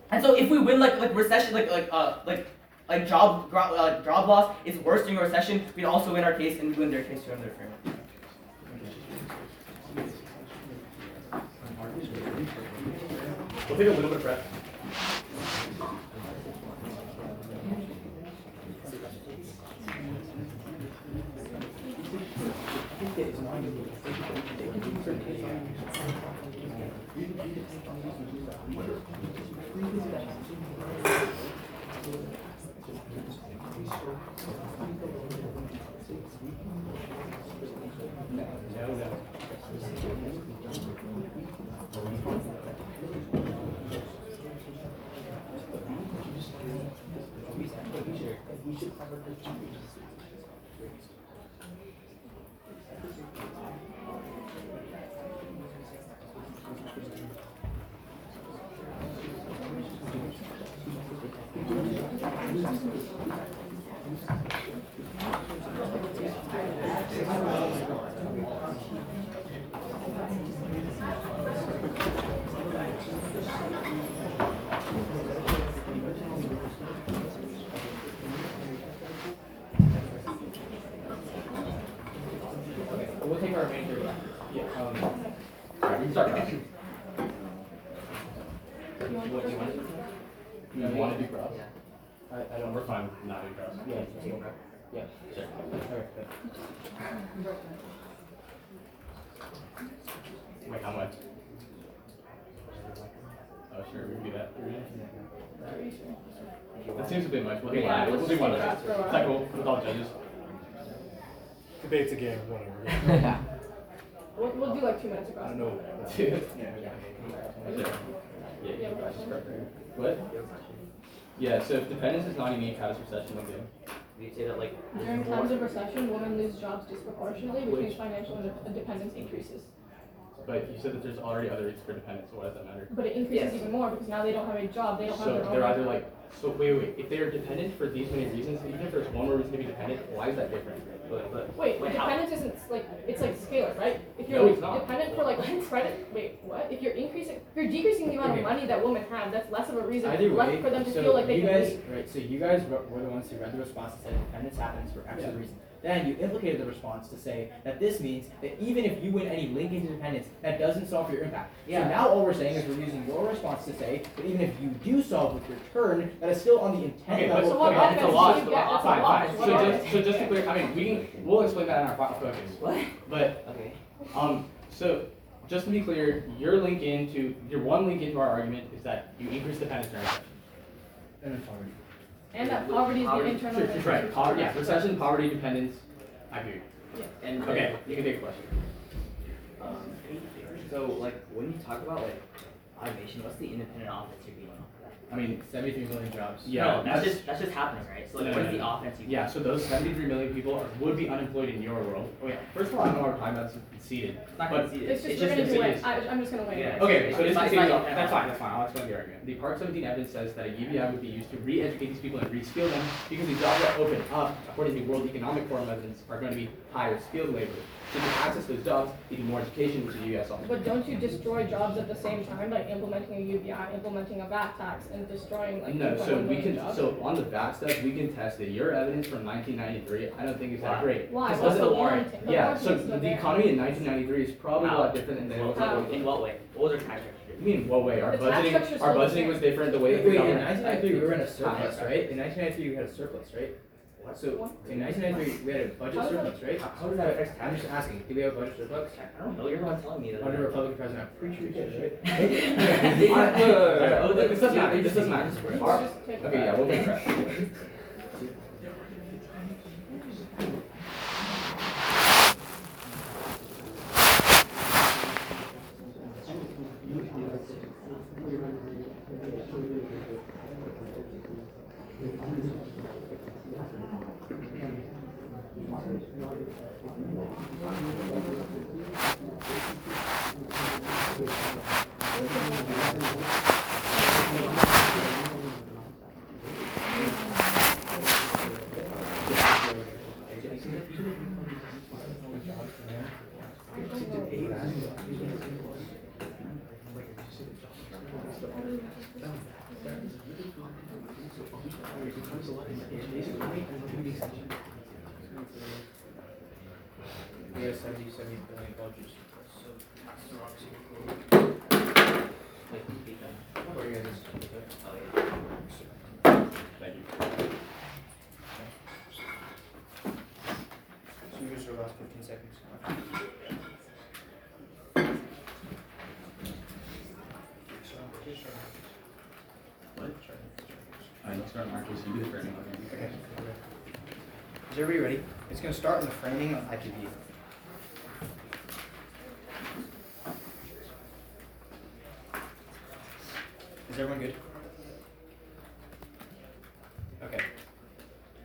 And so if we win recession job loss is worse during a recession, we'd also win our case and win their case too on their framework. We'll take a little bit of breath. We'll take our remainder. Yeah. Alright, we can start. What do you want? You want to do cross? Yeah. I don't. We're fine with not doing cross. Yeah. Okay. Yeah. Sure. Alright. Good. Wait, how much? Oh, sure, we can do that. That seems a bit much. We'll do Yeah, one. let's We'll do one. just take that for a It's while. like with all judges. Debate's a game, whatever. We'll do like 2 minutes across. know. Yeah. Yeah, What? Yeah, so if dependence is not unique, how does recession look good? We say that like During times of recession, women lose jobs disproportionately, which means financial independence increases. But you said that there's already other reasons for dependence, so why does that matter? But it increases even more because now they don't have a job, they don't have So their own. they're either like, so wait, if they are dependent for these many reasons, even if there's one more reason to be dependent, why is that different? Wait, Wait, how? dependence isn't like, it's like scalar, right? If No, you're it's not. dependent for like credit, wait, what? If you're decreasing the amount Okay. of money that women have, that's less of a reason Either way, left for them to so feel like they you can guys, leave. right? So you guys were the ones who read the response and said dependence happens for X reason. Then you implicated the response to say that this means that even if you win any link into dependence, that doesn't solve for your impact. Yeah. So now all we're saying is we're using your response to say that even if you do solve with your turn, that is still on the intent Okay, level. So what okay, it's a offense lot. do you get? That's a Fine, lot. fine. What So offense? just to clear, I mean, we'll explain that in our final focus. what? But Okay. so just to be clear, your one link into our argument is that you increase dependence during recession. And that poverty is the Poverty- internal. Right, poverty, yeah, recession, poverty, dependence. I hear you. And Okay, you can take a question. So like when you talk about like automation, what's the independent offense you're being on? I mean, 73 million jobs. yeah, No, that's just happening, right? So like No, what no, is the no. offense you Yeah, so those 73 million people would be unemployed in your world. Oh yeah, first of all, I know our time that's conceded. It's not But- conceded. It's just, It's we're gonna just do it's- it. I'm just gonna wait. Yeah. Okay, so It's this not- is it's not that's independent. fine, I'll explain the argument. The Part 17 evidence says that a UBI would be used to re-educate these people and re-skill them because the jobs that open up, according to the World Economic Forum evidence, are going to be higher skilled labor. So to access those jobs, you need more education, which is you guys all. But don't you destroy jobs at the same time by implementing a UBI, implementing a VAT tax, and destroying like No, 2.1 so we million can, jobs? so on the VAT stuff, we can test it. Your evidence from 1993, I don't think is that Why? great. Why? Because What's of the the warranty? The Yeah, warranty so is still the there. economy in 1993 is probably a How? lot different than How? what In what way? What was our tax structure? You mean what way? Our The tax budgeting, structure's our still the budgeting same. was different. The way that Wait, the in government. 1993 we were in a surplus, right? In 1993 we had a surplus, right? So in 1993 we had a budget How did surplus, right? How did that affect? I'm just asking. Do we have a budget surplus? I don't know. You're the one telling me that. Under Republican president, I'm pretty sure we did, right? This doesn't matter. This doesn't matter. Our- Just take Okay, yeah, we'll make that. We have 70 billion budget. So taxes are obviously what are you guys? Thank you. So you guys are last 15 seconds. What? You start Marcus, you do the framing. Okay. Is everybody ready? It's going to start in the framing of IPV. Is everyone good? Okay.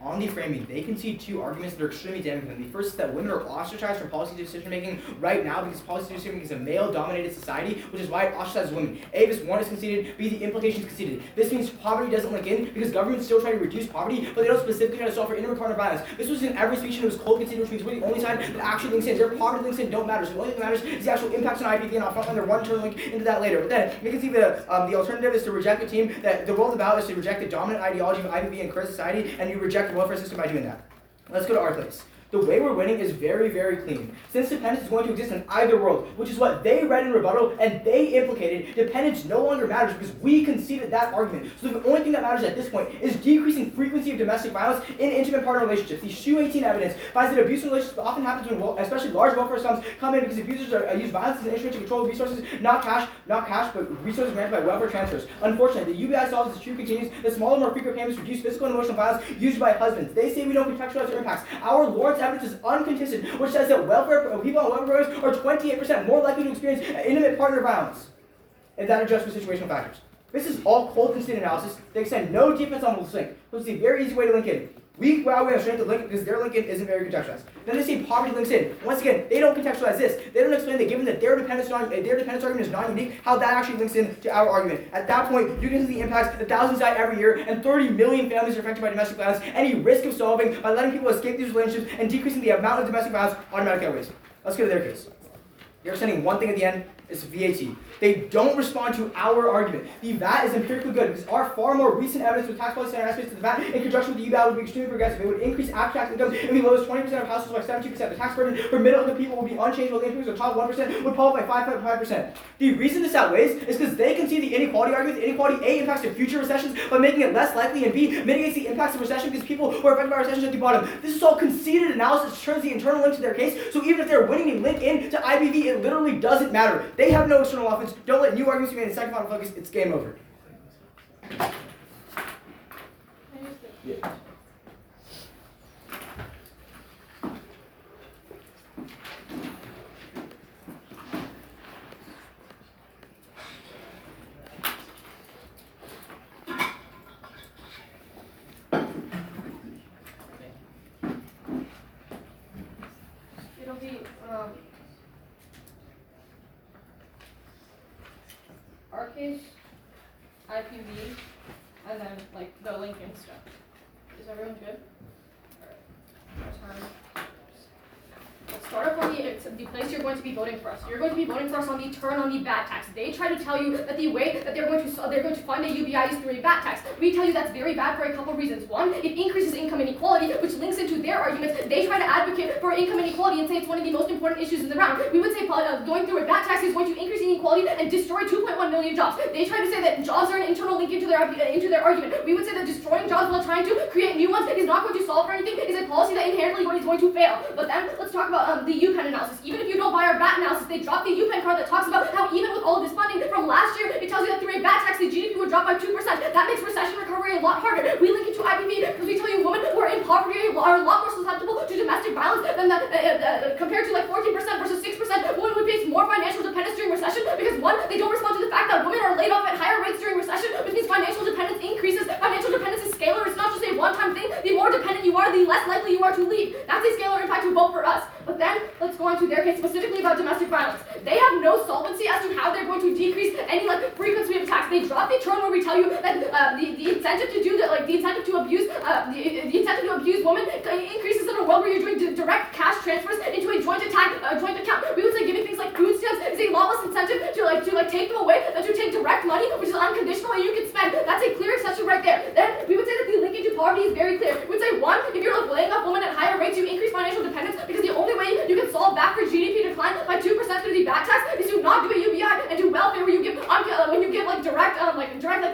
On the framing, they concede two arguments that are extremely damaging. The first is that women are ostracized from policy decision making right now because policy decision making is a male-dominated society, which is why it ostracizes women. A, this one is conceded. B, the implication is conceded. This means poverty doesn't link in because governments still try to reduce poverty, but they don't specifically try to solve for inner partner violence. This was in every speech and it was cold conceded, which means we're the only side that actually links in. Their poverty links in don't matter. So the only thing that matters is the actual impacts on IPV, and I'll frontline their one-turn link into that later. But then we can see the alternative is to reject the team that the world about is to reject the dominant ideology of IPV and current society, and you reject the welfare system by doing that. Let's go to our place. The way we're winning is very, very clean. Since dependence is going to exist in either world, which is what they read in rebuttal and they implicated, dependence no longer matters because we conceded that argument. So the only thing that matters at this point is decreasing frequency of domestic violence in intimate partner relationships. The SHU 18 evidence finds that abuse in relationships often happens when, especially large welfare sums, come in because abusers use violence as an instrument to control resources, not cash, but resources granted by welfare transfers. Unfortunately, the UBI solves this true continues. The smaller, more frequent payments reduce physical and emotional violence used by husbands. They say we don't contextualize their impacts. Our Lawrence evidence is uncontested, which says that people on welfare programs are 28% more likely to experience intimate partner violence, and that adjusts for situational factors. This is all cold instant analysis. They extend no defense on the link. So it's a very easy way to link in. We have strength to link because their link in isn't very contextualized. Then they say poverty links in. Once again, they don't contextualize this. They don't explain that given that their dependence argument is non-unique, how that actually links in to our argument. At that point, you can see the impacts that thousands die every year and 30 million families are affected by domestic violence, any risk of solving by letting people escape these relationships and decreasing the amount of domestic violence automatically outweighs. Let's go to their case. They're sending one thing at the end, it's VAT. They don't respond to our argument. The VAT is empirically good because our far more recent evidence with tax policy center aspects to the VAT in conjunction with the UBI would be extremely progressive. It would increase after-tax income and be lowest 20% of households by 72%. The tax burden for middle-income people will be unchanged while the increase of top 1% would fall by 5.5%. The reason this outweighs is because they can see the inequality argument. The inequality A impacts to future recessions by making it less likely, and B mitigates the impacts of recession because people who are affected by recession at the bottom. This is all conceded analysis, turns the internal link to their case. So even if they're winning a link in to IBV, it literally doesn't matter. They have no external offense. Don't let new arguments be made in second final focus. It's game over. Yeah. It'll be our case, IPV, and then like the Lincoln stuff. Is everyone good? Alright. Let's start off on the place you're going to be voting for us. You're going to be voting for us on the turn on the VAT tax. They try to tell you that the way that they're going to fund a UBI is through a VAT tax. We tell you that's very bad for a couple reasons. One, it increases income inequality, which links into their arguments. They try to advocate for income inequality and say it's one of the most important issues in the round. We would say going through a VAT tax is going to increase inequality and destroy 2.1 million jobs. They try to say that jobs are an internal link into their argument. We would say that destroying jobs while trying to create new ones is not going to solve for anything. It's a policy that inherently is going to fail. But then let's talk about the UPenn analysis. Even if you don't buy our VAT analysis, they dropped the UPenn card that talks about how even with all of this funding from last year, it tells you that through a VAT tax, the GDP would drop by 2%. That makes recession recovery a lot harder. We link it to IBV because we tell you women who are in poverty are a lot more susceptible to domestic violence than compared to like 14% versus 6%. Women would face more financial dependence during recession because one, they don't respond to the fact that women are laid off at higher rates during recession, which means financial dependence increases. Financial dependence is scalar. It's not just a one-time thing. The more dependent you are, the less likely you are to leave. That's a scalar impact to vote for us. But then, let's go on to their case specifically about domestic violence. They have no solvency as to how they're going to decrease any frequency of attacks. They drop the term where we tell you that the incentive to do that, the incentive to abuse women increases in a world where you're doing direct cash transfers into a joint account. We would say giving things like food stamps is a lawless incentive to take them away than to take direct money, which is unconditional and you can spend. That's a clear exception right there. Then we would say that the linkage to poverty is very clear. We would say one, if you're laying off women at higher rates, you increase financial dependence because the only way you can solve back for GDP decline by 2% through the VAT tax is to not do a UBI and do welfare where you give when you give direct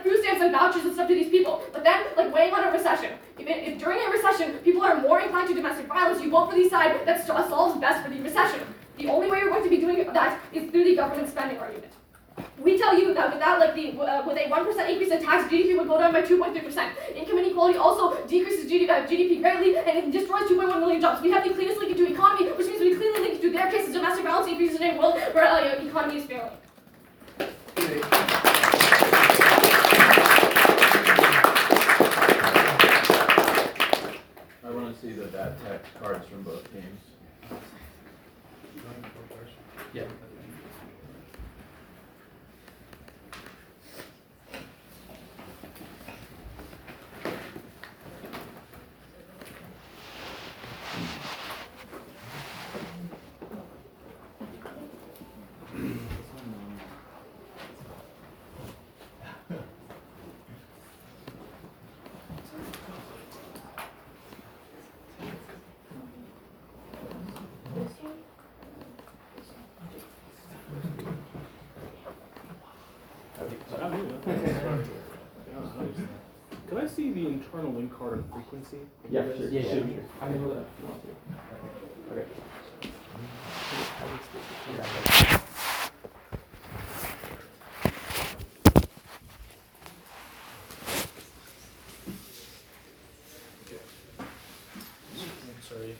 food stamps and vouchers and stuff to these people. But then weighing on a recession. If during a recession people are more inclined to domestic violence, you vote for the side that solves best for the recession. The only way you're going to be doing that is through the government spending argument. We tell you that without with a 1% increase in tax, GDP would go down by 2.3%. Income inequality also decreases GDP greatly, and it destroys 2.1 million jobs. We have the cleanest link into economy, which means we cleanly link to their cases domestic violence increases in a world where economy is failing. I want to see the VAT tax cards from both teams. Yeah. turn a link card on frequency? Yeah, sure. Yeah, Should yeah. be. I can do that if you want to. Okay. Sorry.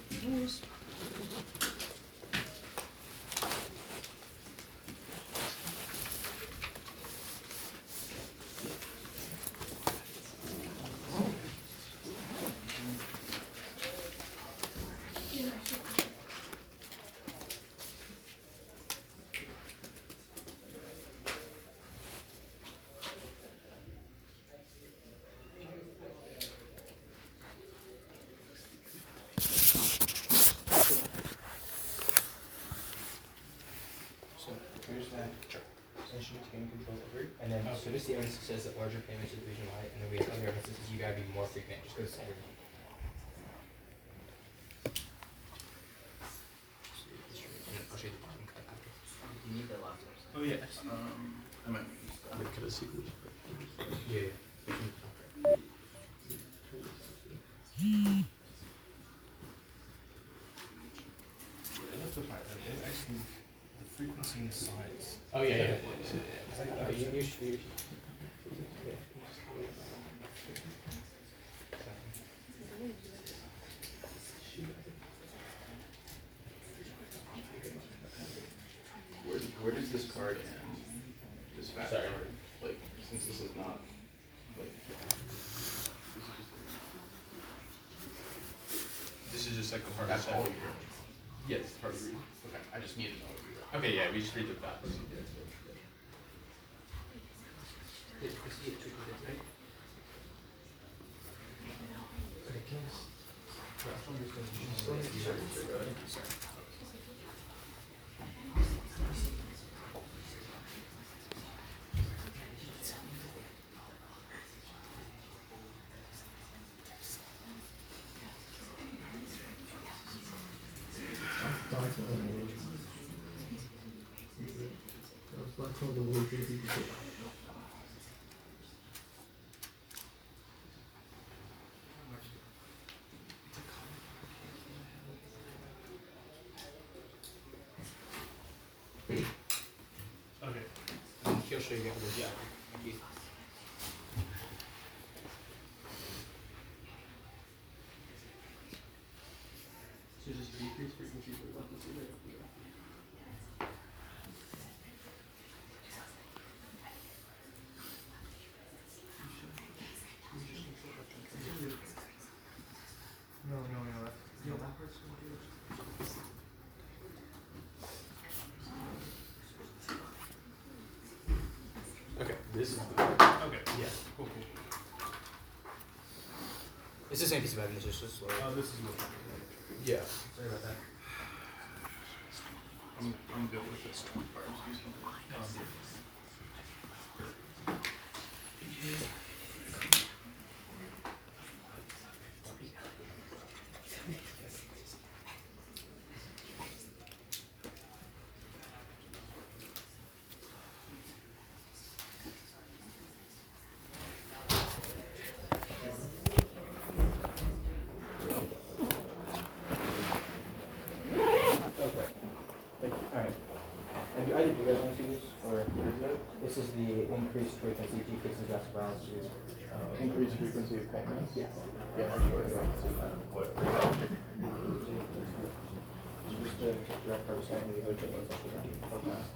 So here's that essentially taking control over it. And then so this evidence says that larger payments are the reason why, and then we have other evidence that says you gotta be more frequent. Just go to center. I'll show you the bottom cut after. You need the laptops. Oh yeah. I might use that. Yeah. The frequency and size. Oh yeah, yeah. Okay, you should. Where does this card end? This fat Sorry. card? Like, since this is not, like, This is just like a hard that's all set. you're. Yes, hard to read. Okay, I just need to know what you're. Okay, yeah, we just read the back. Okay. He'll show you guys. Yeah. So just decrease frequency for what this is. Okay, this is. Okay. Yeah. Cool. It's the same piece of evidence, it's just slow. This is what. Yeah. Sorry about that. I'm good with this 25. Alright. Have you, either of you guys want to see this, or this is the increased frequency, decreases drastic balance. Increased frequency of payments? Yeah. Yeah, I'm sure I can see that. What? Just the direct representing the OJ is actually forecast.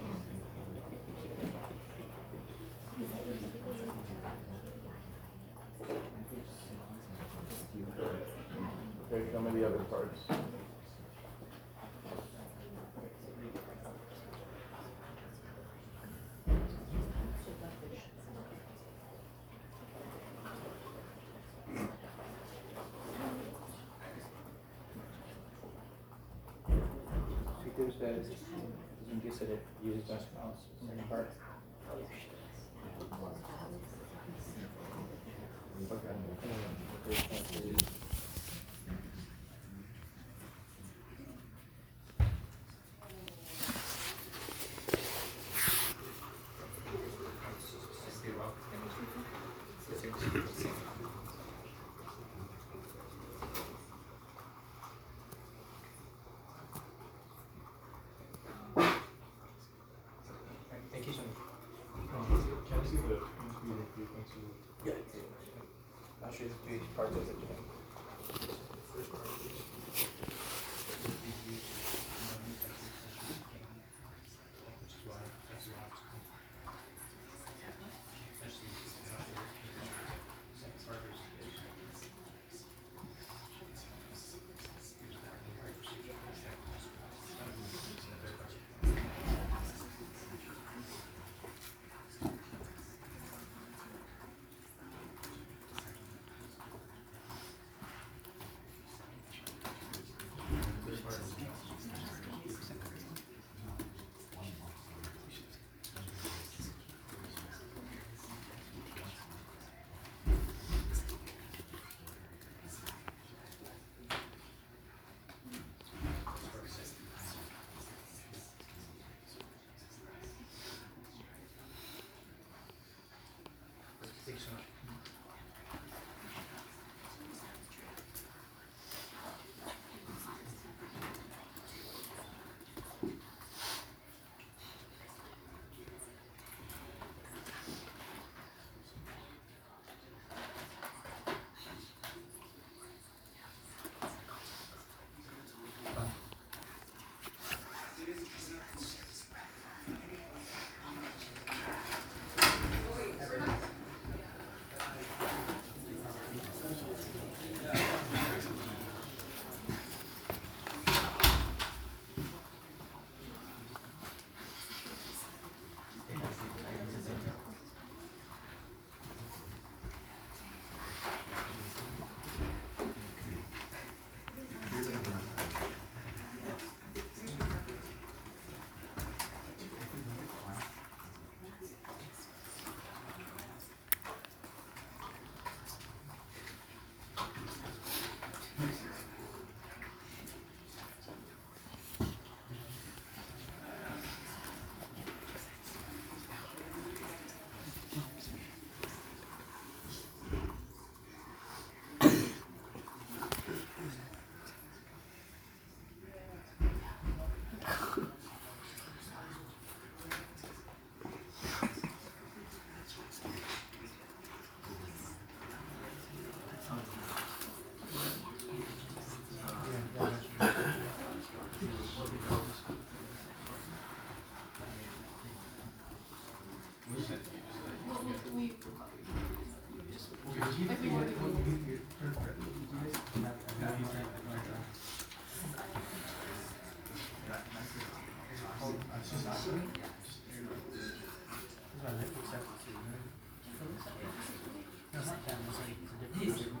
Okay, show me the other parts. Speakers that you said it uses drastic balance, second part. Not sure if it's part of it.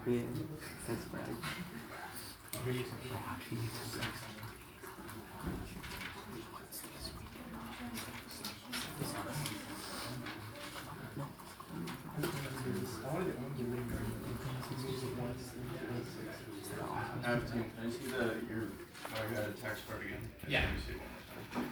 Yeah, that's bad. Can I see your tax card again? Yeah. Let me see it one more time.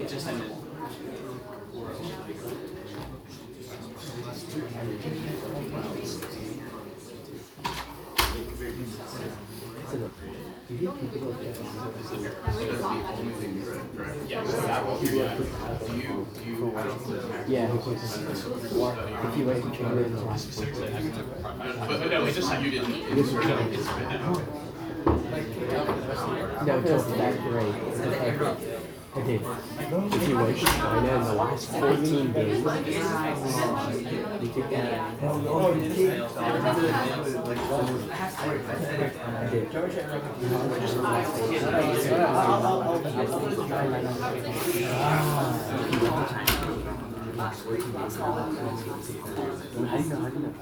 It just ended. Yeah, that will be Yeah, if you wait to change it in the last but no, it's just you didn't. It's written. No, until that grade. Okay. If you wait to find out in the last 14 days, you took that. I did. How do you know?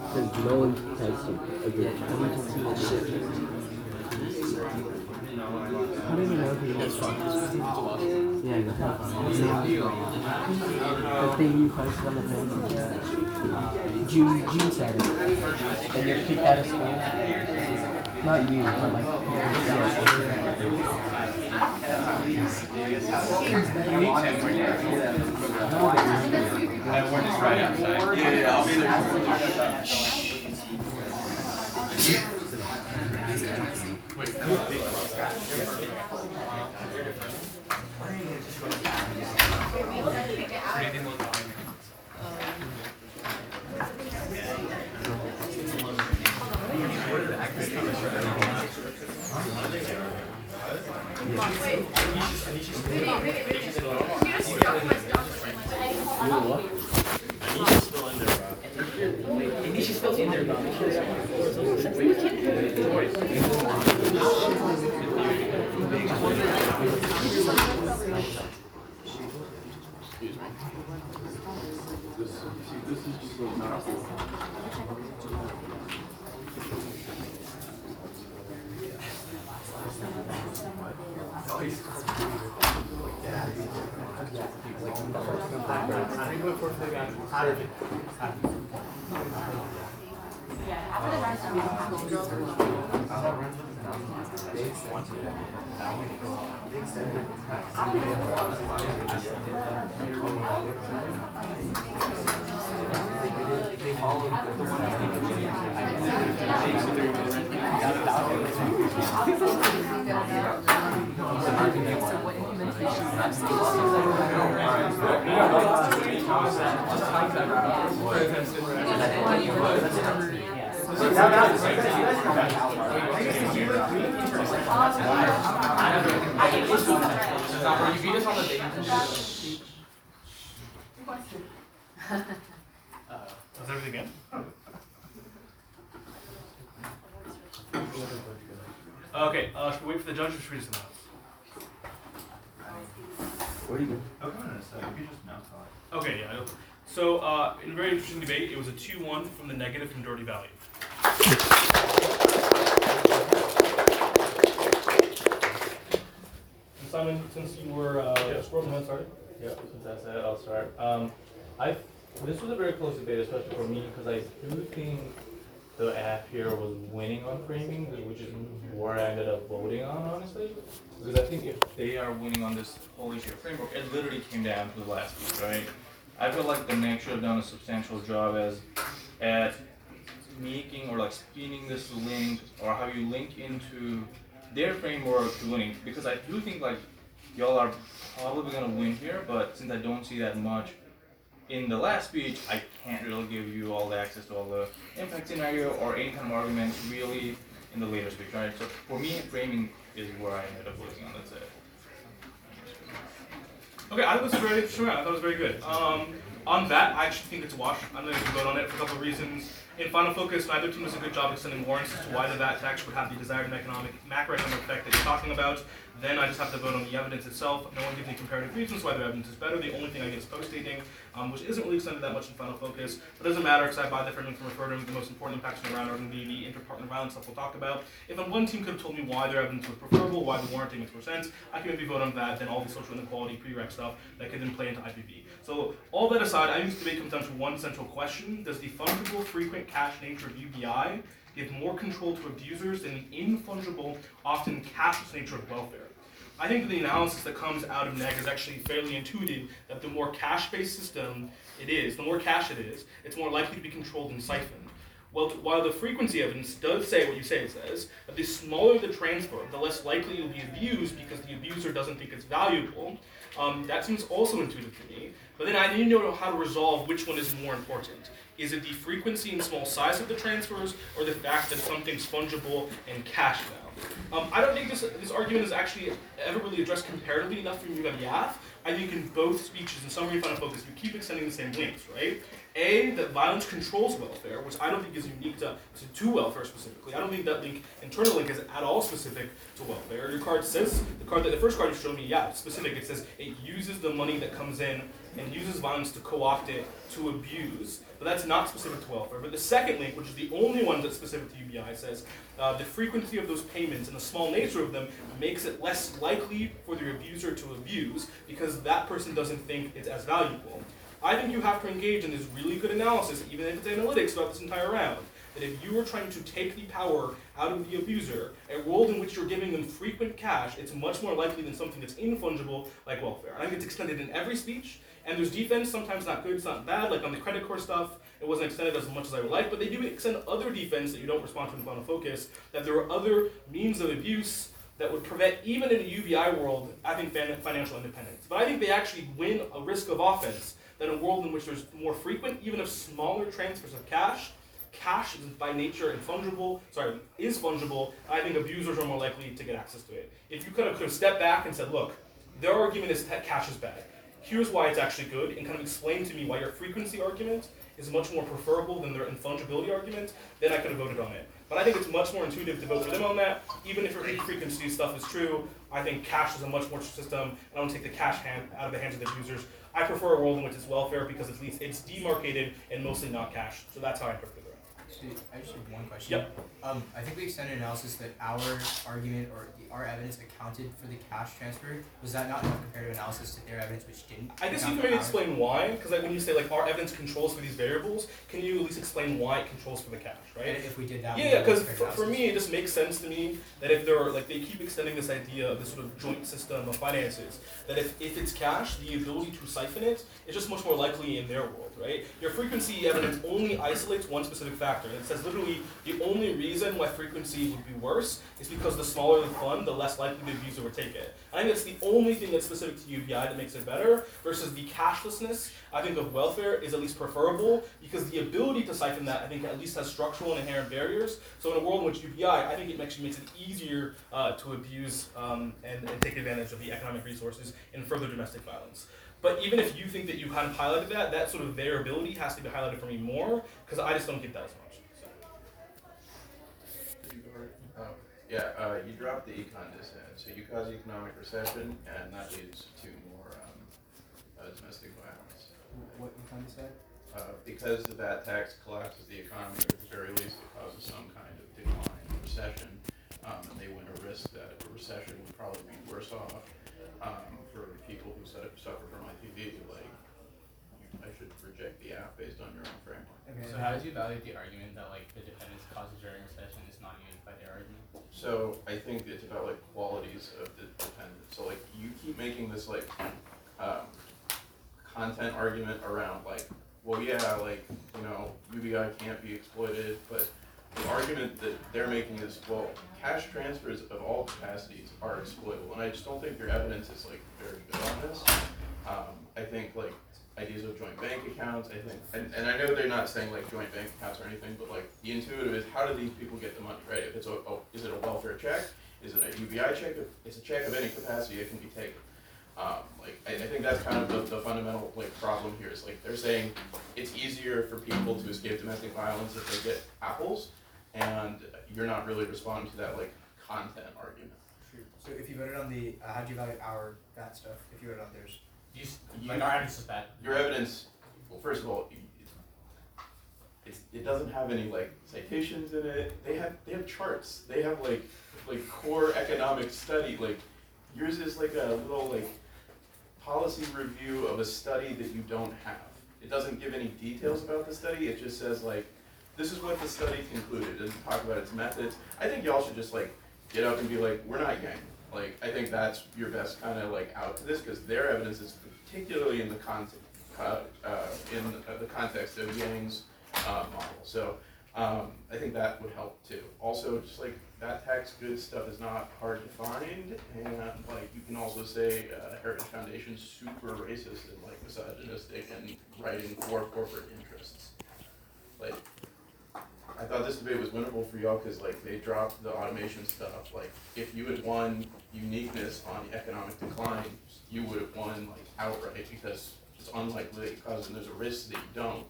Because no one texted. Again, how do you see that shit? How do you know if he was yeah, the thing you posted on the Facebook. June 7th. And you're kicked out of school. Not you, but like. We're just right outside. Yeah, I'll be there. She's still in there, bro. This is just not cool. You beat us on the day. Is everything in? Okay, should we wait for the judge or should we just announce? Where are you going? Okay, you just announce okay, yeah. So, in a very interesting debate, it was a 2-1 from the negative from Dougherty Valley. Simon, since you were scrolling ahead, sorry. Yeah, since I said it, I'll start. This was a very close debate, especially for me, because I do think the app here was winning on framing, which is where I ended up voting on, honestly. Because I think if they are winning on this whole issue of framework, it literally came down to the last week, right? I feel like the NEC should have done a substantial job at making or like spinning this link, or how you link into their framework to winning, because I do think like y'all are probably gonna win here, but since I don't see that much in the last speech, I can't really give you all the access to all the impact scenario or any kind of arguments really in the later speech, right? So for me, framing is where I ended up losing on, that's it. Okay, I thought it was very interesting. I thought it was very good. On that, I actually think it's a wash. I'm going to vote on it for a couple of reasons. In Final Focus, neither team does a good job extending warrants as to why the VAT tax would have the desired macroeconomic effect that you're talking about. Then I just have to vote on the evidence itself. No one gives me comparative reasons why their evidence is better. The only thing I get is post-dating, which isn't really extended that much in Final Focus. But it doesn't matter because I buy the framing from referendum. The most important impacts around are going to be the inter-partner violence stuff we'll talk about. If one team could have told me why their evidence was preferable, why the warranting makes more sense, I can maybe vote on that, then all the social inequality, prereq stuff that could then play into IPV. So all that aside, I think this debate comes down to one central question. Does the fungible frequent cash nature of UBI give more control to abusers than the infungible, often cashless nature of welfare? I think that the analysis that comes out of NEG is actually fairly intuitive that the more cash-based system it is, the more cash it is, it's more likely to be controlled and siphoned. Well, while the frequency evidence does say what you say it says, that the smaller the transfer, the less likely it will be abused because the abuser doesn't think it's valuable, that seems also intuitive to me. But then I need to know how to resolve which one is more important. Is it the frequency and small size of the transfers, or the fact that something's fungible and cash now? I don't think this argument is actually ever really addressed comparatively enough from UWF. I think in both speeches, in summary and Final Focus, you keep extending the same links, right? A, that violence controls welfare, which I don't think is unique to welfare specifically. I don't think that link, internal link, is at all specific to welfare. Your card says, the first card you showed me, yeah, it's specific. It says it uses the money that comes in and uses violence to co-opt it to abuse, but that's not specific to welfare. But the second link, which is the only one that's specific to UBI, says the frequency of those payments and the small nature of them makes it less likely for the abuser to abuse because that person doesn't think it's as valuable. I think you have to engage in this really good analysis, even if it's analytics, about this entire round. that if you are trying to take the power out of the abuser, a world in which you're giving them frequent cash, it's much more likely than something that's infungible like welfare. I think it's extended in every speech, and there's defense, sometimes not good, it's not bad, like on the credit core stuff, it wasn't extended as much as I would like, but they do extend other defense that you don't respond to in Final Focus, that there are other means of abuse that would prevent, even in a UBI world, I think financial independence. But I think they actually win a risk of offense than a world in which there's more frequent, even if smaller transfers of cash. Cash is by nature is fungible, and I think abusers are more likely to get access to it. If you could have stepped back and said, look, their argument is that cash is bad. Here's why it's actually good, and kind of explain to me why your frequency argument is much more preferable than their infungibility argument, then I could have voted on it. But I think it's much more intuitive to vote for them on that. Even if your frequency stuff is true, I think cash is a much more system. I don't take the cash out of the hands of the users. I prefer a world in which it's welfare because at least it's demarcated and mostly not cash. So that's how I interpret it. So I just have one question. Yep. I think we extended analysis that our argument or our evidence accounted for the cash transfer. Was that not enough comparative analysis to their evidence, which didn't? I guess you can maybe explain why, because like when you say like our evidence controls for these variables, can you at least explain why it controls for the cash, right? And if we did that, yeah, because for me it just makes sense to me that if there are like they keep extending this idea of this sort of joint system of finances, that if it's cash, the ability to siphon it is just much more likely in their world, right? Your frequency evidence only isolates one specific factor. And it says literally the only reason why frequency would be worse is because the smaller the fund, the less likely the abuser would take it. I think that's the only thing that's specific to UBI that makes it better, versus the cashlessness, I think, of welfare is at least preferable, because the ability to siphon that, I think, at least has structural and inherent barriers. So in a world in which UBI, I think it actually makes it easier to abuse and take advantage of the economic resources and further domestic violence. But even if you think that you kind of highlighted that sort of variability has to be highlighted for me more, because I just don't get that as much. You drop the econ dissent, so you cause economic recession, and that leads to more domestic violence. What econ dissent? Because the VAT tax collapses the economy, or at the very least it causes some kind of decline, recession, and they win a risk that a recession would probably be worse off for people who suffer from ITV, like, I should reject the app based on your own framework. Okay. So how did you evaluate the argument that like the dependence causes during recession is not used by their argument? So I think it's about like qualities of the dependent. So like you keep making this like content argument around like, well yeah, like, you know, UBI can't be exploited, but the argument that they're making is, well, cash transfers of all capacities are exploitable, and I just don't think your evidence is like very good on this. I think like ideas of joint bank accounts, I think, and I know they're not saying like joint bank accounts or anything, but like the intuitive is how do these people get the money, right? If it's is it a welfare check? Is it a UBI check? If it's a check of any capacity, it can be taken. I think that's kind of the fundamental like problem here is like they're saying it's easier for people to escape domestic violence if they get apples, and you're not really responding to that like content argument. True. So if you voted on the, how do you evaluate that stuff? If you voted on theirs, Like our evidence is bad. Your evidence, well, first of all, it doesn't have any like citations in it. They have charts. They have like core economic study. Like yours is like a little like policy review of a study that you don't have. It doesn't give any details about the study. It just says like, this is what the study concluded. It doesn't talk about its methods. I think y'all should just like get up and be like, we're not Yang. Like I think that's your best kind of like out to this, because their evidence is particularly in the context of Yang's model. So I think that would help too. Also, just like that tax goods stuff is not hard to find, and like you can also say Heritage Foundation's super racist and like misogynistic and writing for corporate interests. Like I thought this debate was winnable for y'all because like they dropped the automation stuff. Like if you had won uniqueness on the economic decline, you would have won like outright, because it's unlikely that you cause, and there's a risk that you don't.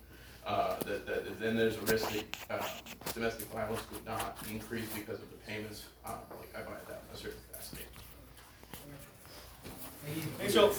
Then there's a risk that domestic violence would not increase because of the payments. Like I buy that in a certain capacity. Thanks, Joe.